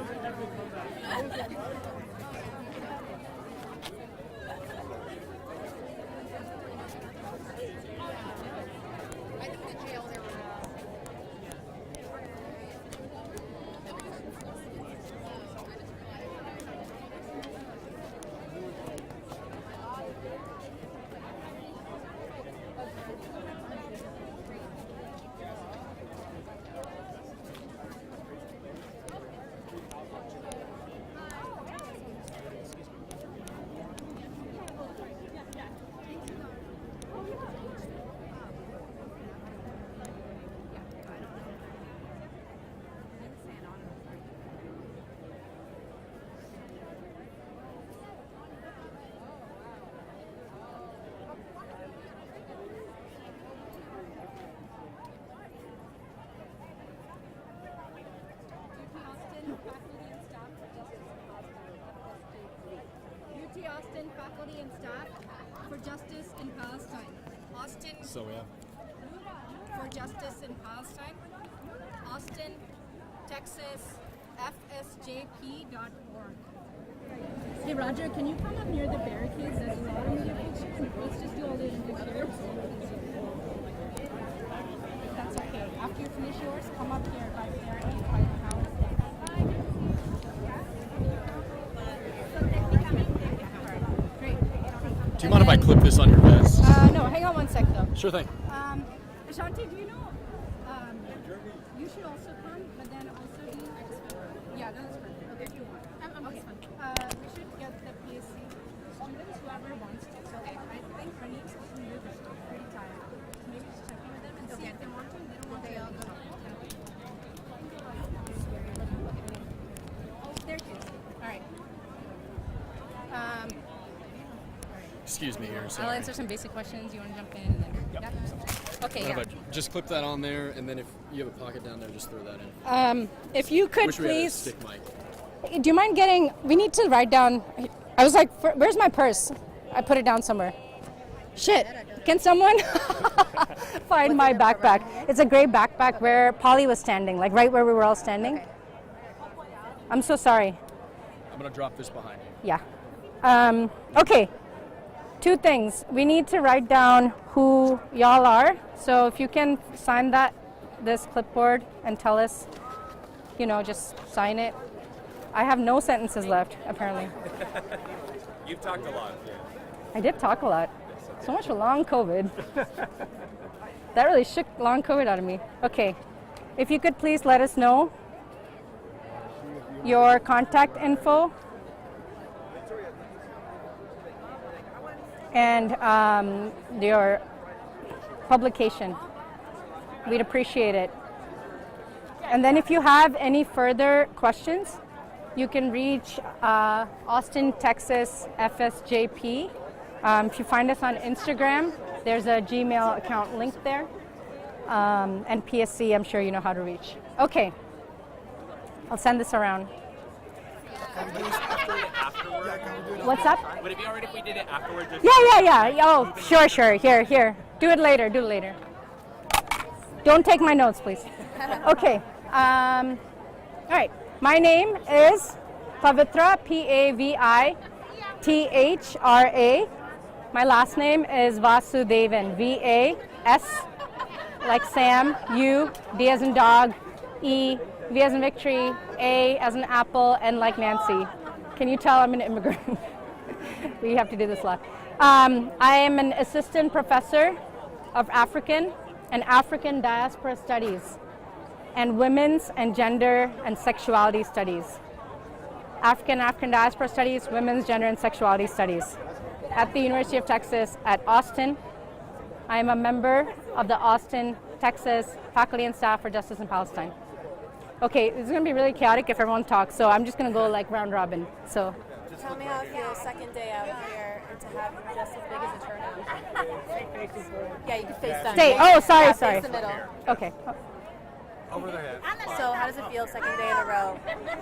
Austin faculty and staff for justice in Palestine. Austin So yeah. for justice in Palestine. Austin TexasFSJP.org. Hey Roger, can you come up near the barricades? There's a lot of media pictures. Let's just do all the interviews here. That's okay. After you finish yours, come up here by the barricade by the house. Great. Do you mind if I clip this on your vest? No, hang on one sec though. Sure thing. Ashanti, do you know? You should also come, but then also do you? Yeah, that's perfect. Okay, if you want. Okay. We should get the PSC students, whoever wants to. So I think Ranit's looking to move pretty tired. So maybe just check in with them and see if they want to. They don't want to. I'll go. Oh, there it is. All right. Excuse me here. I'll Sorry. answer some basic questions. You want to jump in and then? Yep. Okay. What Yeah. if I just clip that on there, and then if you have a pocket down there, just throw that in. If you could Wish we had a please. stick mic. Do you mind getting? We need to write down. I was like, where's my purse? I put it down somewhere. Shit. Can someone find my backpack? It's a gray backpack where Polly was standing, like right where we were all standing. I'm so sorry. I'm gonna drop this behind you. Yeah. Okay. Two things. We need to write down who y'all are. So if you can sign this clipboard and tell us, just sign it. I have no sentences left, apparently. You've talked a lot. I did talk a lot. So much for long COVID. That really shook long COVID out of me. Okay. If you could please let us know your contact info and your publication. We'd appreciate it. And then if you have any further questions, you can reach Austin, Texas FSJP. If you find us on Instagram, there's a Gmail account linked there. And PSC, I'm sure you know how to reach. Okay, I'll send this around. What's up? Would it be alright if we did it afterwards? Yeah. Oh, sure. Here. Do it later. Don't take my notes, please. Okay. All right. My name is Pavitra, Pavitra. My last name is Vasudevan, V-A-S, like Sam, U, D as in dog, E, V as in victory, A as in apple, and like Nancy. Can you tell I'm an immigrant? We have to do this a lot. I am an assistant professor of African and African diaspora studies and women's and gender and sexuality studies. African diaspora studies, women's gender and sexuality studies at the University of Texas at Austin. I am a member of the Austin, Texas Faculty and Staff for Justice in Palestine. Okay, this is going to be really chaotic if everyone talks, so I'm just going to go like round robin. So, Tell me how it feels second day out here and to have just as big as a turnout. Yeah, you can face them. stay. Oh, sorry. Face the middle. Okay. Over their head. So how does it feel second day in a row?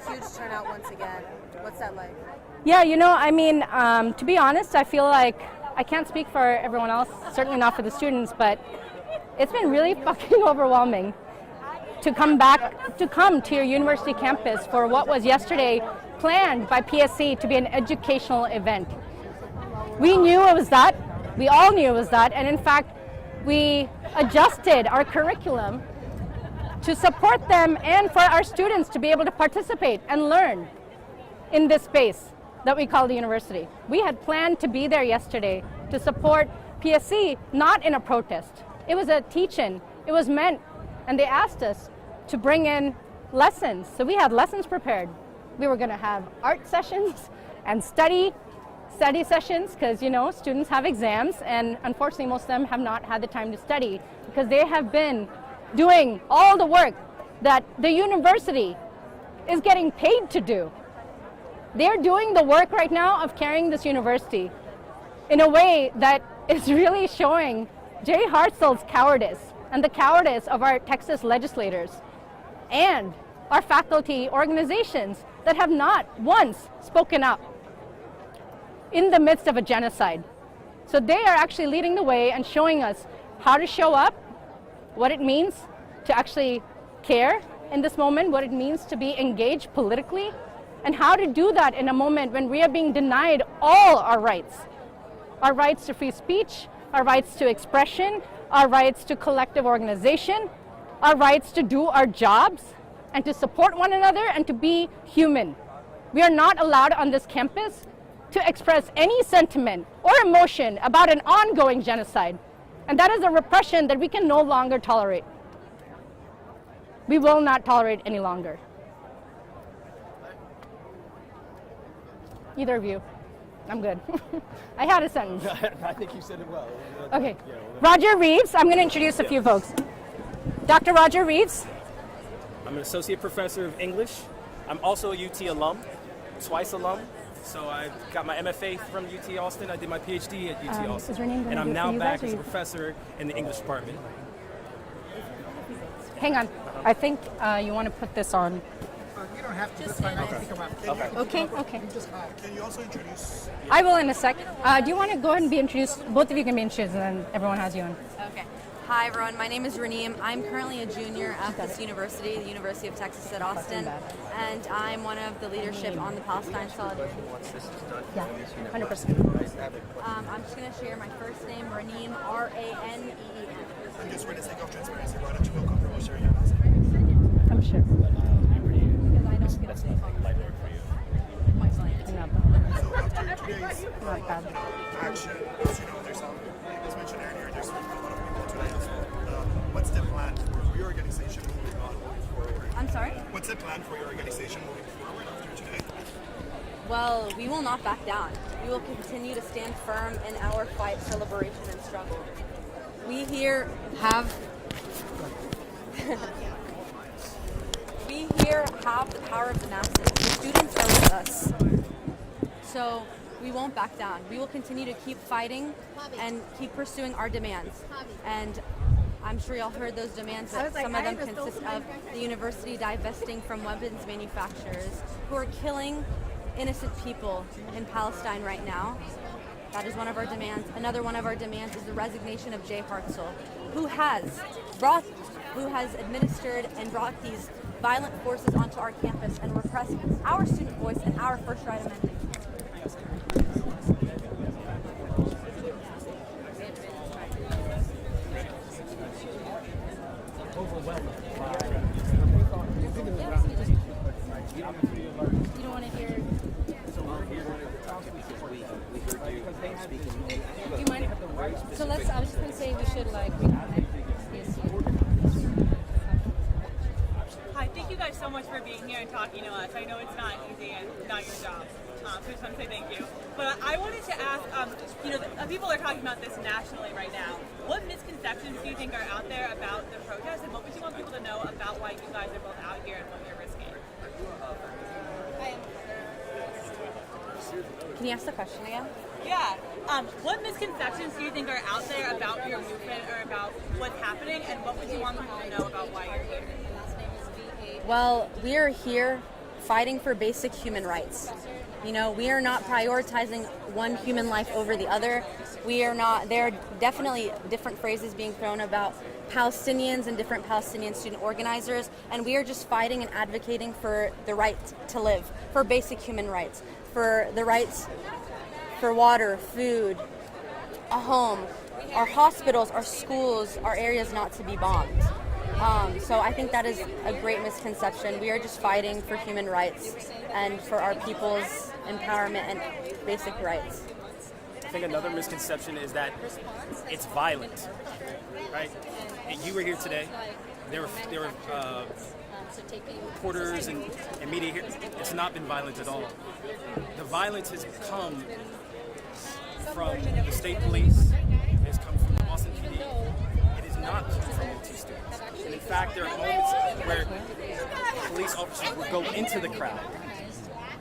Huge turnout once again. What's that like? Yeah, to be honest, I feel like I can't speak for everyone else, certainly not for the students, but it's been really fucking overwhelming to come to your university campus for what was yesterday planned by PSC to be an educational event. We knew it was that. We all knew it was that. And in fact, we adjusted our curriculum to support them and for our students to be able to participate and learn in this space that we call the university. We had planned to be there yesterday to support PSC, not in a protest. It was a teach-in. It was meant, and they asked us to bring in lessons. So we had lessons prepared. We were going to have art sessions and study sessions because, students have exams, and unfortunately most of them have not had the time to study because they have been doing all the work that the university is getting paid to do. They're doing the work right now of carrying this university in a way that is really showing Jay Hartzell's cowardice and the cowardice of our Texas legislators and our faculty organizations that have not once spoken up in the midst of a genocide. So they are actually leading the way and showing us how to show up, what it means to actually care in this moment what it means to be engaged politically and how to do that in a moment when we are being denied all our rights to free speech, our rights to expression, our rights to collective organization, our rights to do our jobs and to support one another and to be human. We are not allowed on this campus to express any sentiment or emotion about an ongoing genocide. And that is a repression that we can no longer tolerate. We will not tolerate any longer. Either of you. I'm good. I had a sentence. I think you said it well. Okay. Roger Reeves. I'm going to introduce a few folks. Dr. Roger Reeves. I'm an associate professor of English. I'm also a UT alum, twice alum. So I got my MFA from UT Austin. I did my PhD at UT Austin. Is your name and I'm now back as a you... professor in the English department. Hang on. I think you want to put this on. You don't have to. Just fine. I can pick them up. Okay. Can you also introduce? I will in a sec. Do you want to go ahead and be introduced? Both of you can be introduced, and then everyone has you on. Okay. Hi everyone, my name is Raneem. I'm currently a junior at this university, the University of Texas at Austin, and I'm one of the leadership on the Palestine Solidarity. Yeah, 100%. I'm just going to share my first name, Raneem, R-A-N-E-E-M. And just for the sake of transparency, why don't you feel comfortable sharing your last name? I'm sure. Because I don't feel safe on the my science. So after today's Not bad. action, as you know, there's some, as mentioned earlier, there's a lot of people tonight as well. What's the plan for your organization moving on forward? I'm sorry? What's the plan for your organization moving forward after today? Well, we will not back down. We will continue to stand firm in our fight, celebration, and struggle. We here have the power of the masses. The students are with us. So we won't back down. We will continue to keep fighting and keep pursuing our demands. And I'm sure y'all heard those demands that some of them consist of the university divesting from weapons manufacturers who are killing innocent people in Palestine right now. That is one of our demands. Another one of our demands is the resignation of Jay Hartzell, who has administered and brought these violent forces onto our campus and repressed our student voice and our First Right Amendment. You don't want to hear. Do you mind? So I was just going to say we should reconnect. Hi, thank you guys so much for being here and talking to us. I know it's not easy and not your job, so I just want to say thank you. But I wanted to ask, people are talking about this nationally right now. What misconceptions do you think are out there about the protest, and what would you want people to know about why you guys are both out here and what you're risking? Can you ask the question again? Yeah. What misconceptions do you think are out there about your movement or about what's happening, and what would you want people to know about why you're here? Well, we are here fighting for basic human rights. You know, we are not prioritizing one human life over the other. There are definitely different phrases being thrown about Palestinians and different Palestinian student organizers, and we are just fighting and advocating for the right to live, for basic human rights, for the rights for water, food, a home, our hospitals, our schools, our areas not to be bombed. So I think that is a great misconception. We are just fighting for human rights and for our people's empowerment and basic rights. I think another misconception is that it's violent, right? And you were here today. There were reporters and media here. It's not been violent at all. The violence has come from the state police. It has come from the Austin PD. It has not come from UT students. And in fact, there are moments where police officers will go into the crowd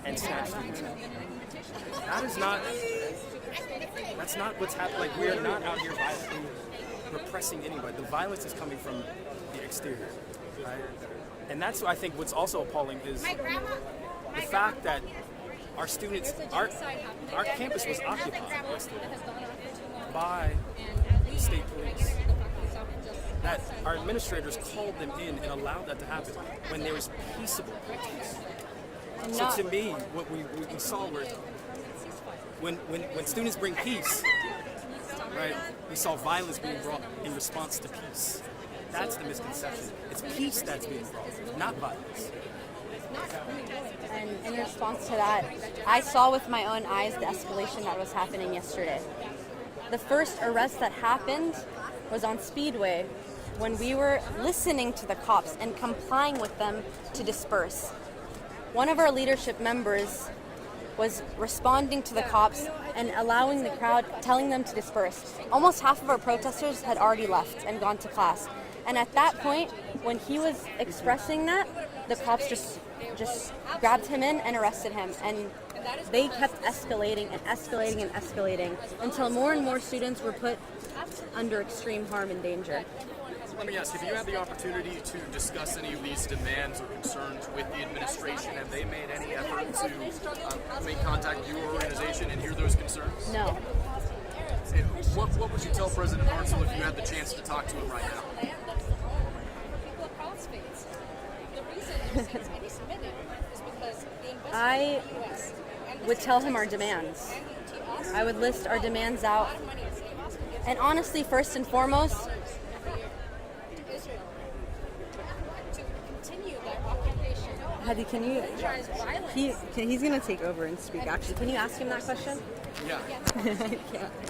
and snatch students out. That's not what's happening. Like, we are not out here violently repressing anybody. The violence is coming from the exterior, right? And that's what I think what's also appalling is the fact that our students, our campus was occupied by state police. that our administrators called them in and allowed that to happen when there was peaceable protest. So to me, what we saw were when students bring peace, right? We saw violence being brought in response to peace. That's the misconception. It's peace that's being brought, not violence. And in response to that, I saw with my own eyes the escalation that was happening yesterday. The first arrest that happened was on Speedway when we were listening to the cops and complying with them to disperse. One of our leadership members was responding to the cops and allowing the crowd, telling them to disperse. Almost half of our protesters had already left and gone to class. And at that point, when he was expressing that, the cops just grabbed him in and arrested him. And they kept escalating and escalating and escalating until more and more students were put under extreme harm and danger. Let me ask, have you had the opportunity to discuss any of these demands or concerns with the administration? Have they made any effort to make contact with your organization and hear those concerns? No. And what would you tell President Hartzell if you had the chance to talk to him right now? I would tell him our demands. I would list our demands out. And honestly, first and foremost, Hadi, can you? He's gonna take over and speak. Actually, can you ask him that question? Yeah.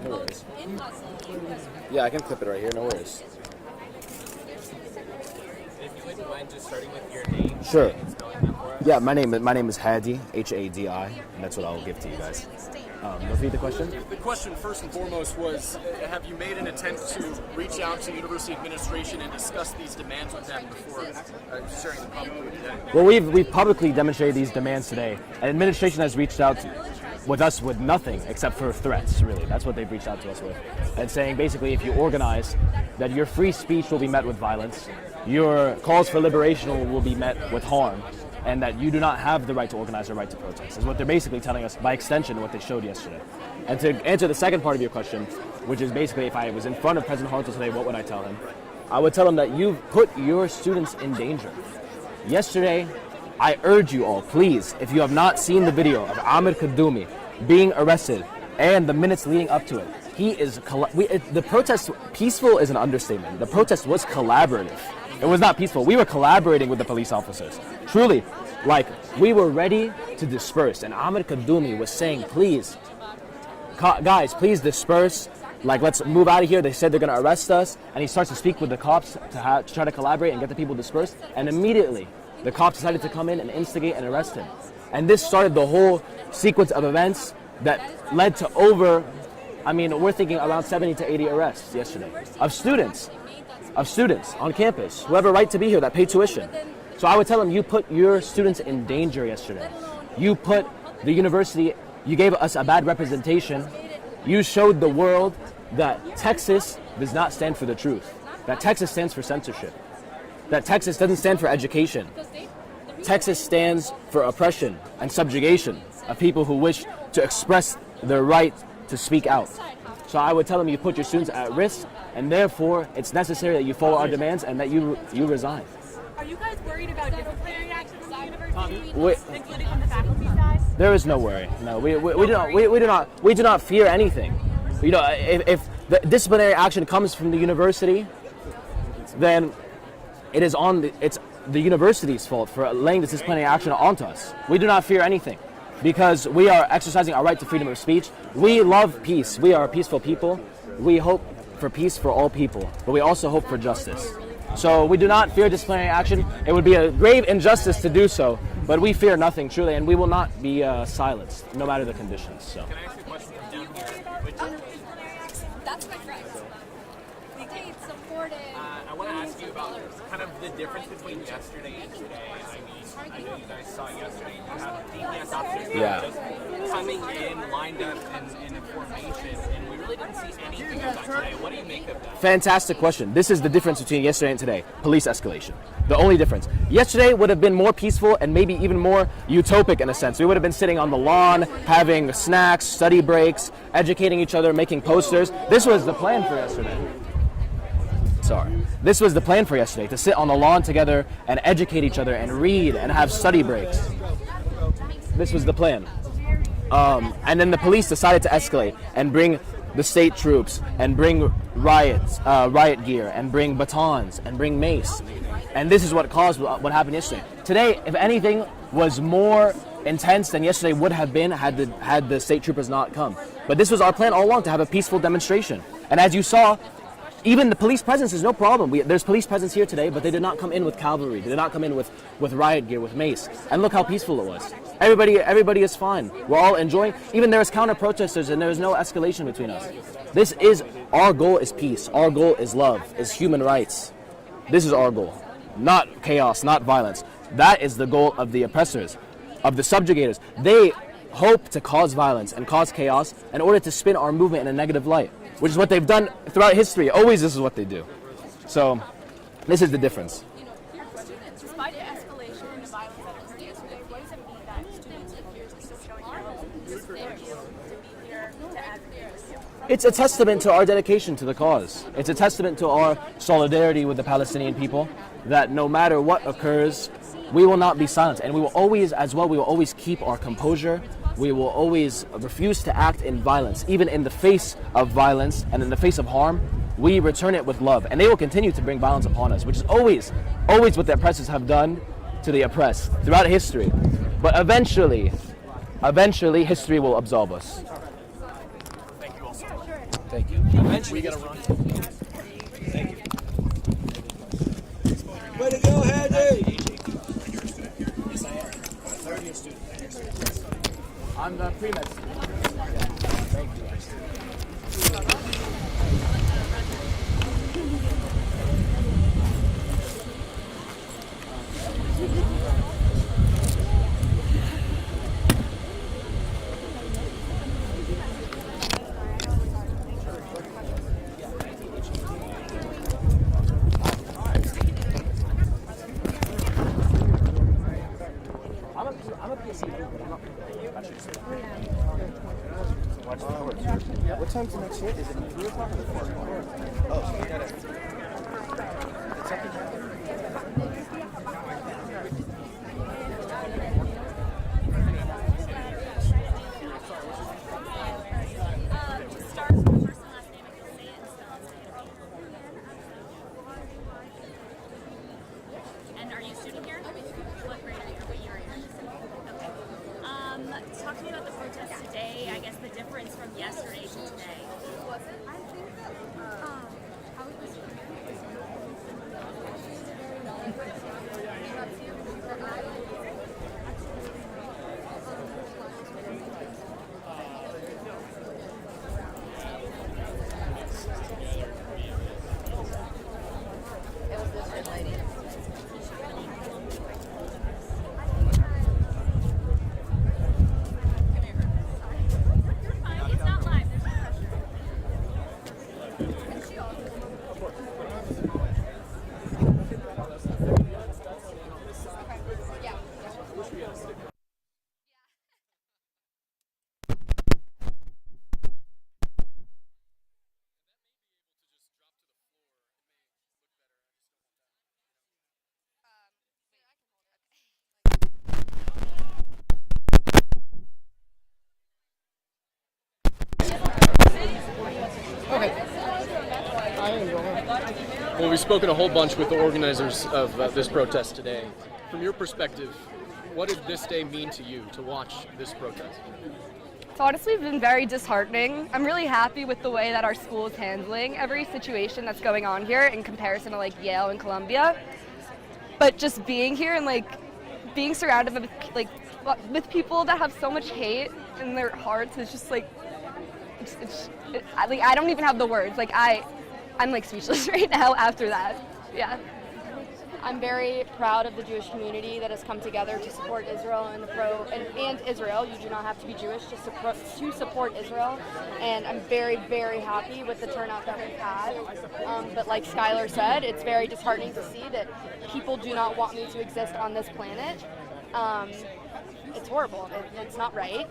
No worries. Yeah, I can clip it right here. No worries. If you wouldn't mind just starting with your name. Sure. Yeah, my name is Hadi, Hadi, and that's what I'll give to you guys. Repeat the question. The question, first and foremost, was: have you made an attempt to reach out to university administration and discuss these demands with them before sharing them publicly today? Well, we've publicly demonstrated these demands today, and administration has reached out with us with nothing except for threats. Really, that's what they've reached out to us with, and saying basically, if you organize, that your free speech will be met with violence, your calls for liberation will be met with harm, and that you do not have the right to organize or right to protest, is what they're basically telling us, by extension, what they showed yesterday. And to answer the second part of your question, which is basically if I was in front of President Hartzell today, what would I tell him? I would tell him that you've put your students in danger. Yesterday, I urge you all, please, if you have not seen the video of Amir Kaddoumi being arrested and the minutes leading up to it, the protest, peaceful is an understatement. The protest was collaborative. It was not peaceful. We were collaborating with the police officers. Truly, we were ready to disperse. And Amir Kaddoumi was saying, please, guys, please disperse. Let's move out of here. They said they're going to arrest us. And he starts to speak with the cops to try to collaborate and get the people dispersed. And immediately, the cops decided to come in and instigate and arrest him. And this started the whole sequence of events that led to we're thinking around 70 to 80 arrests yesterday of students on campus who have a right to be here that pay tuition. So I would tell them, you put your students in danger yesterday. You put the university, you gave us a bad representation. You showed the world that Texas does not stand for the truth, that Texas stands for censorship, that Texas doesn't stand for education. Texas stands for oppression and subjugation of people who wish to express their right to speak out. So I would tell them, you put your students at risk, and therefore it's necessary that you follow our demands and that you resign. Are you guys worried about disciplinary action from the university, including from the faculty side? There is no worry. No, we do not fear anything. If the disciplinary action comes from the university, then it's the university's fault for laying this disciplinary action onto us. We do not fear anything, because we are exercising our right to freedom of speech. We love peace. We are a peaceful people. We hope for peace for all people, but we also hope for justice. So we do not fear disciplinary action. It would be a grave injustice to do so, but we fear nothing, truly, and we will not be silenced, no matter the conditions. So. Can I ask you a question from down here? That's my friend. Okay, it's supported. I want to ask you about kind of the difference between yesterday and today. I know you guys saw yesterday, you have DPS officers just coming in, lined up in a formation, and we really didn't see anything of that today. What do you make of that? Fantastic question. This is the difference between yesterday and today. Police escalation. The only difference. Yesterday would have been more peaceful and maybe even more utopic in a sense. We would have been sitting on the lawn, having snacks, study breaks, educating each other, making posters. This was the plan for yesterday. are. This was the plan for yesterday, to sit on the lawn together and educate each other and read and have study breaks. This was the plan. And then the police decided to escalate and bring the state troops and bring riot gear and bring batons and bring mace. And this is what caused what happened yesterday. Today, if anything, was more intense than yesterday would have been had the state troopers not come. But this was our plan all along, to have a peaceful demonstration. And as you saw, even the police presence is no problem. There's police presence here today, but they did not come in with cavalry. They did not come in with riot gear, with mace. And look how peaceful it was. Everybody is fine. We're all enjoying. Even there is counter-protesters, and there is no escalation between us. Our goal is peace. Our goal is love, is human rights. This is our goal. Not chaos, not violence. That is the goal of the oppressors, of the subjugators. They hope to cause violence and cause chaos in order to spin our movement in a negative light, which is what they've done throughout history. Always this is what they do. So this is the difference. Despite the escalation and the violence that occurred yesterday, what does it mean that students and peers are still showing up to be here to advocate with you? It's a testament to our dedication to the cause. It's a testament to our solidarity with the Palestinian people, that no matter what occurs, we will not be silent. And we will always keep our composure. We will always refuse to act in violence. Even in the face of violence and in the face of harm, we return it with love. And they will continue to bring violence upon us, which is always what the oppressors have done to the oppressed throughout history. But eventually, history will absolve us. Thank you all so much. Thank you. Eventually, we gotta run. Thank you. Way to go, Handy! Yes, I am. Third year student. I'm the pre-med student. Thank you. I'm a PSC, but I'm not. What time's the next hit? Is it 3 o'clock or 4 o'clock? Oh, so we got it. It's up to And are you a student here? What grade are you? What year are you? Okay. Talk to me about the protest today. I guess the difference from yesterday to today. It was this red lady. It's not live. Well, we've spoken a whole bunch with the organizers of this protest today. From your perspective, what did this day mean to you to watch this protest? It's honestly been very disheartening. I'm really happy with the way that our school is handling every situation that's going on here in comparison to like Yale and Columbia. But just being here and like being surrounded with people that have so much hate in their hearts is just like, I don't even have the words. Like I'm like speechless right now after that. Yeah. I'm very proud of the Jewish community that has come together to support Israel and Israel. You do not have to be Jewish to support Israel. And I'm very, very happy with the turnout that we've had. But like Skylar said, it's very disheartening to see that people do not want me to exist on this planet. It's horrible. It's not right.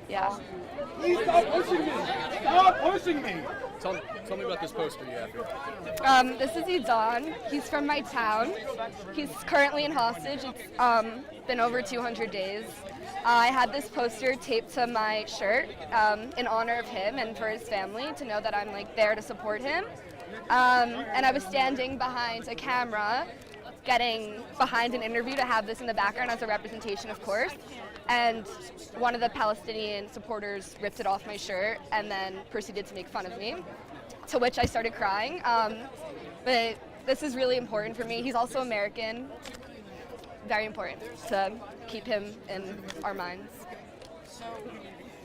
Yeah. Please stop pushing me! Stop pushing me! Tell me about this poster you have here. This is Idan. He's from my town. He's currently in hostage. It's been over 200 days. I had this poster taped to my shirt in honor of him and for his family, to know that I'm like there to support him. And I was standing behind a camera, getting behind an interview to have this in the background as a representation, of course. And one of the Palestinian supporters ripped it off my shirt and then proceeded to make fun of me, to which I started crying. But this is really important for me. He's also American. Very important to keep him in our minds.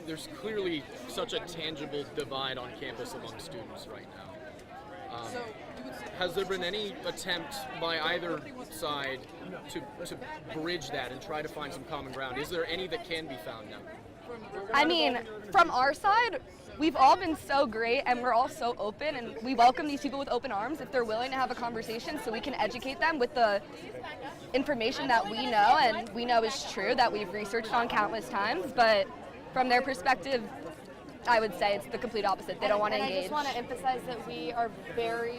There's clearly such a tangible divide on campus among students right now. Has there been any attempt by either side to bridge that and try to find some common ground? Is there any that can be found now? I mean, from our side, we've all been so great and we're all so open, and we welcome these people with open arms if they're willing to have a conversation so we can educate them with the information that we know and we know is true, that we've researched on countless times. But from their perspective, I would say it's the complete opposite. They don't want to engage. I just want to emphasize that we are very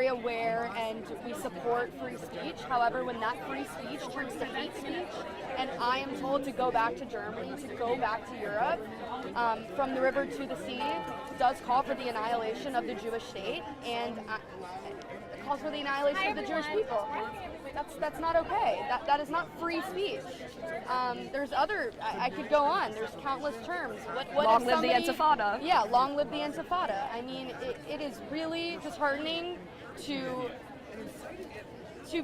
aware and we support free speech. However, when that free speech turns to hate speech, and I am told to go back to Germany, to go back to Europe, from the river to the sea, does call for the annihilation of the Jewish state, and it calls for the annihilation of the Jewish people. That's not okay. That is not free speech. There's other, I could go on. There's countless terms. What long live the Intifada. Yeah, long live the Intifada. I mean, it is really disheartening to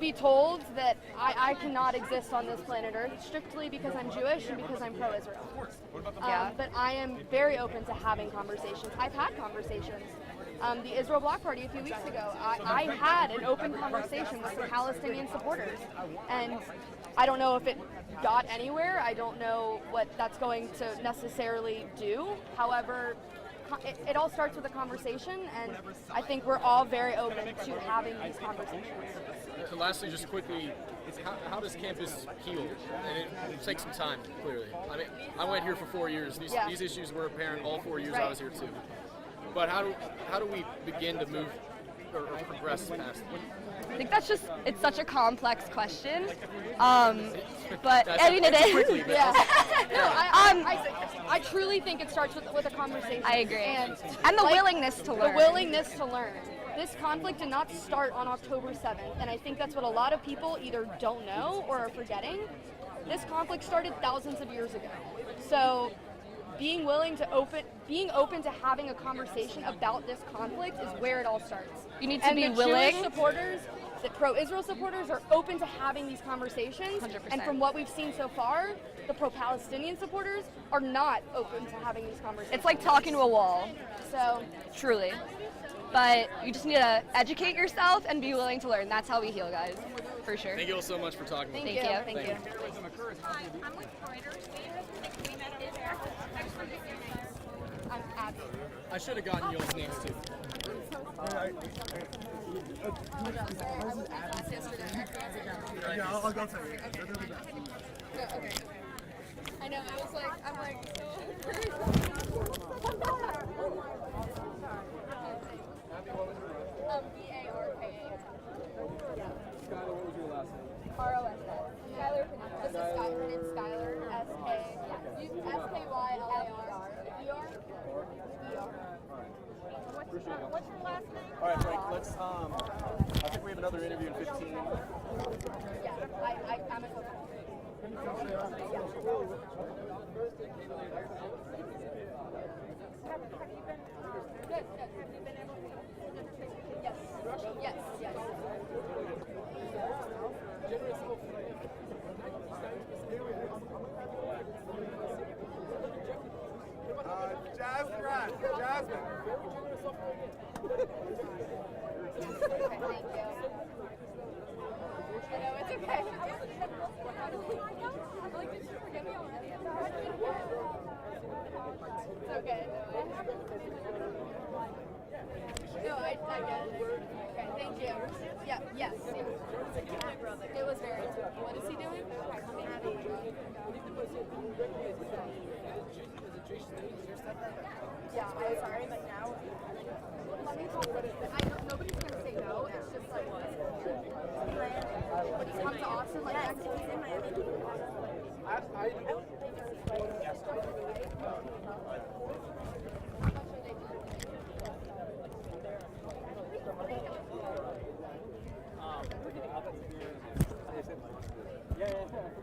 be told that I cannot exist on this planet Earth strictly because I'm Jewish and because I'm pro-Israel. But I am very open to having conversations. I've had conversations. The Israel Bloc Party a few weeks ago, I had an open conversation with some Palestinian supporters, and I don't know if it got anywhere. I don't know what that's going to necessarily do. However, it all starts with a conversation, and I think we're all very open to having these conversations. So lastly, just quickly, how does campus heal? And it takes some time, clearly. I mean, I went here for 4 years. These issues were apparent all 4 years I was here too. But how do we begin to move or progress past it? I think it's such a complex question. But I mean, it is. Quickly, Yeah. No, I truly think it starts with a conversation. I agree. And the like, willingness to learn. The willingness to learn. This conflict did not start on October 7th, and I think that's what a lot of people either don't know or are forgetting. This conflict started thousands of years ago. So being open to having a conversation about this conflict is where it all starts. You need to be willing. Jewish supporters, the pro-Israel supporters are open to having these conversations. 100%. And from what we've seen so far, the pro-Palestinian supporters are not open to having these conversations. It's like talking to a wall. So truly. But you just need to educate yourself and be willing to learn. That's how we heal, guys. For sure. Thank you all so much for talking with me. Thank you. Hi, I'm with Reuters. We met over there. I'm Abby. I should have gotten y'all's names too. Yeah, I'll go tell you. Okay. I know, I'm like, B-A-R-K-A. Skylar, what was your last name? R-O-S-S. Skylar, this is Skylar, it's Skylar, S-K, S-K-Y-L-A-R. E-R? E-R. What's your last name? All right, Frank, let's, I think we have another interview in 15. Yeah, I'm a co-founder. Have you been, good. Have you been able to, yes. Jasmine. Okay, thank you. I know, it's okay. I'm like, did you forget me already? It's okay. No, I get it. Okay, thank you. Yeah, yes. My brother. It was very, what is he doing? Yeah, I'm sorry, but now let me talk about it. I know nobody's gonna say no. It's just like when you come to Austin, like activities in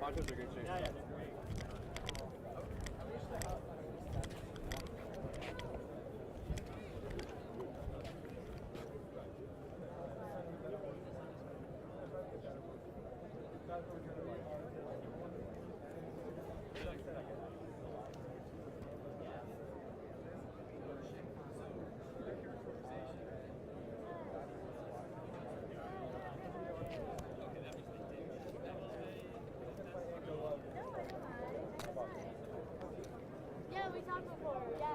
Tacos are good shape. Yeah, they're great. Yeah, we talked before. Yeah.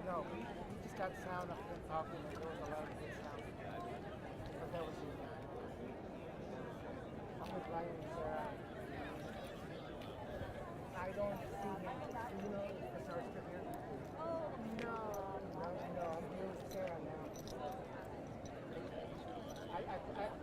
No, we just got sound of him talking, and there was a lot of good sound. But that was it. I'm with Ryan and Sarah. I don't see him. Do you know if Sarah's still here? Oh, no. No, I'm here with Sarah now. I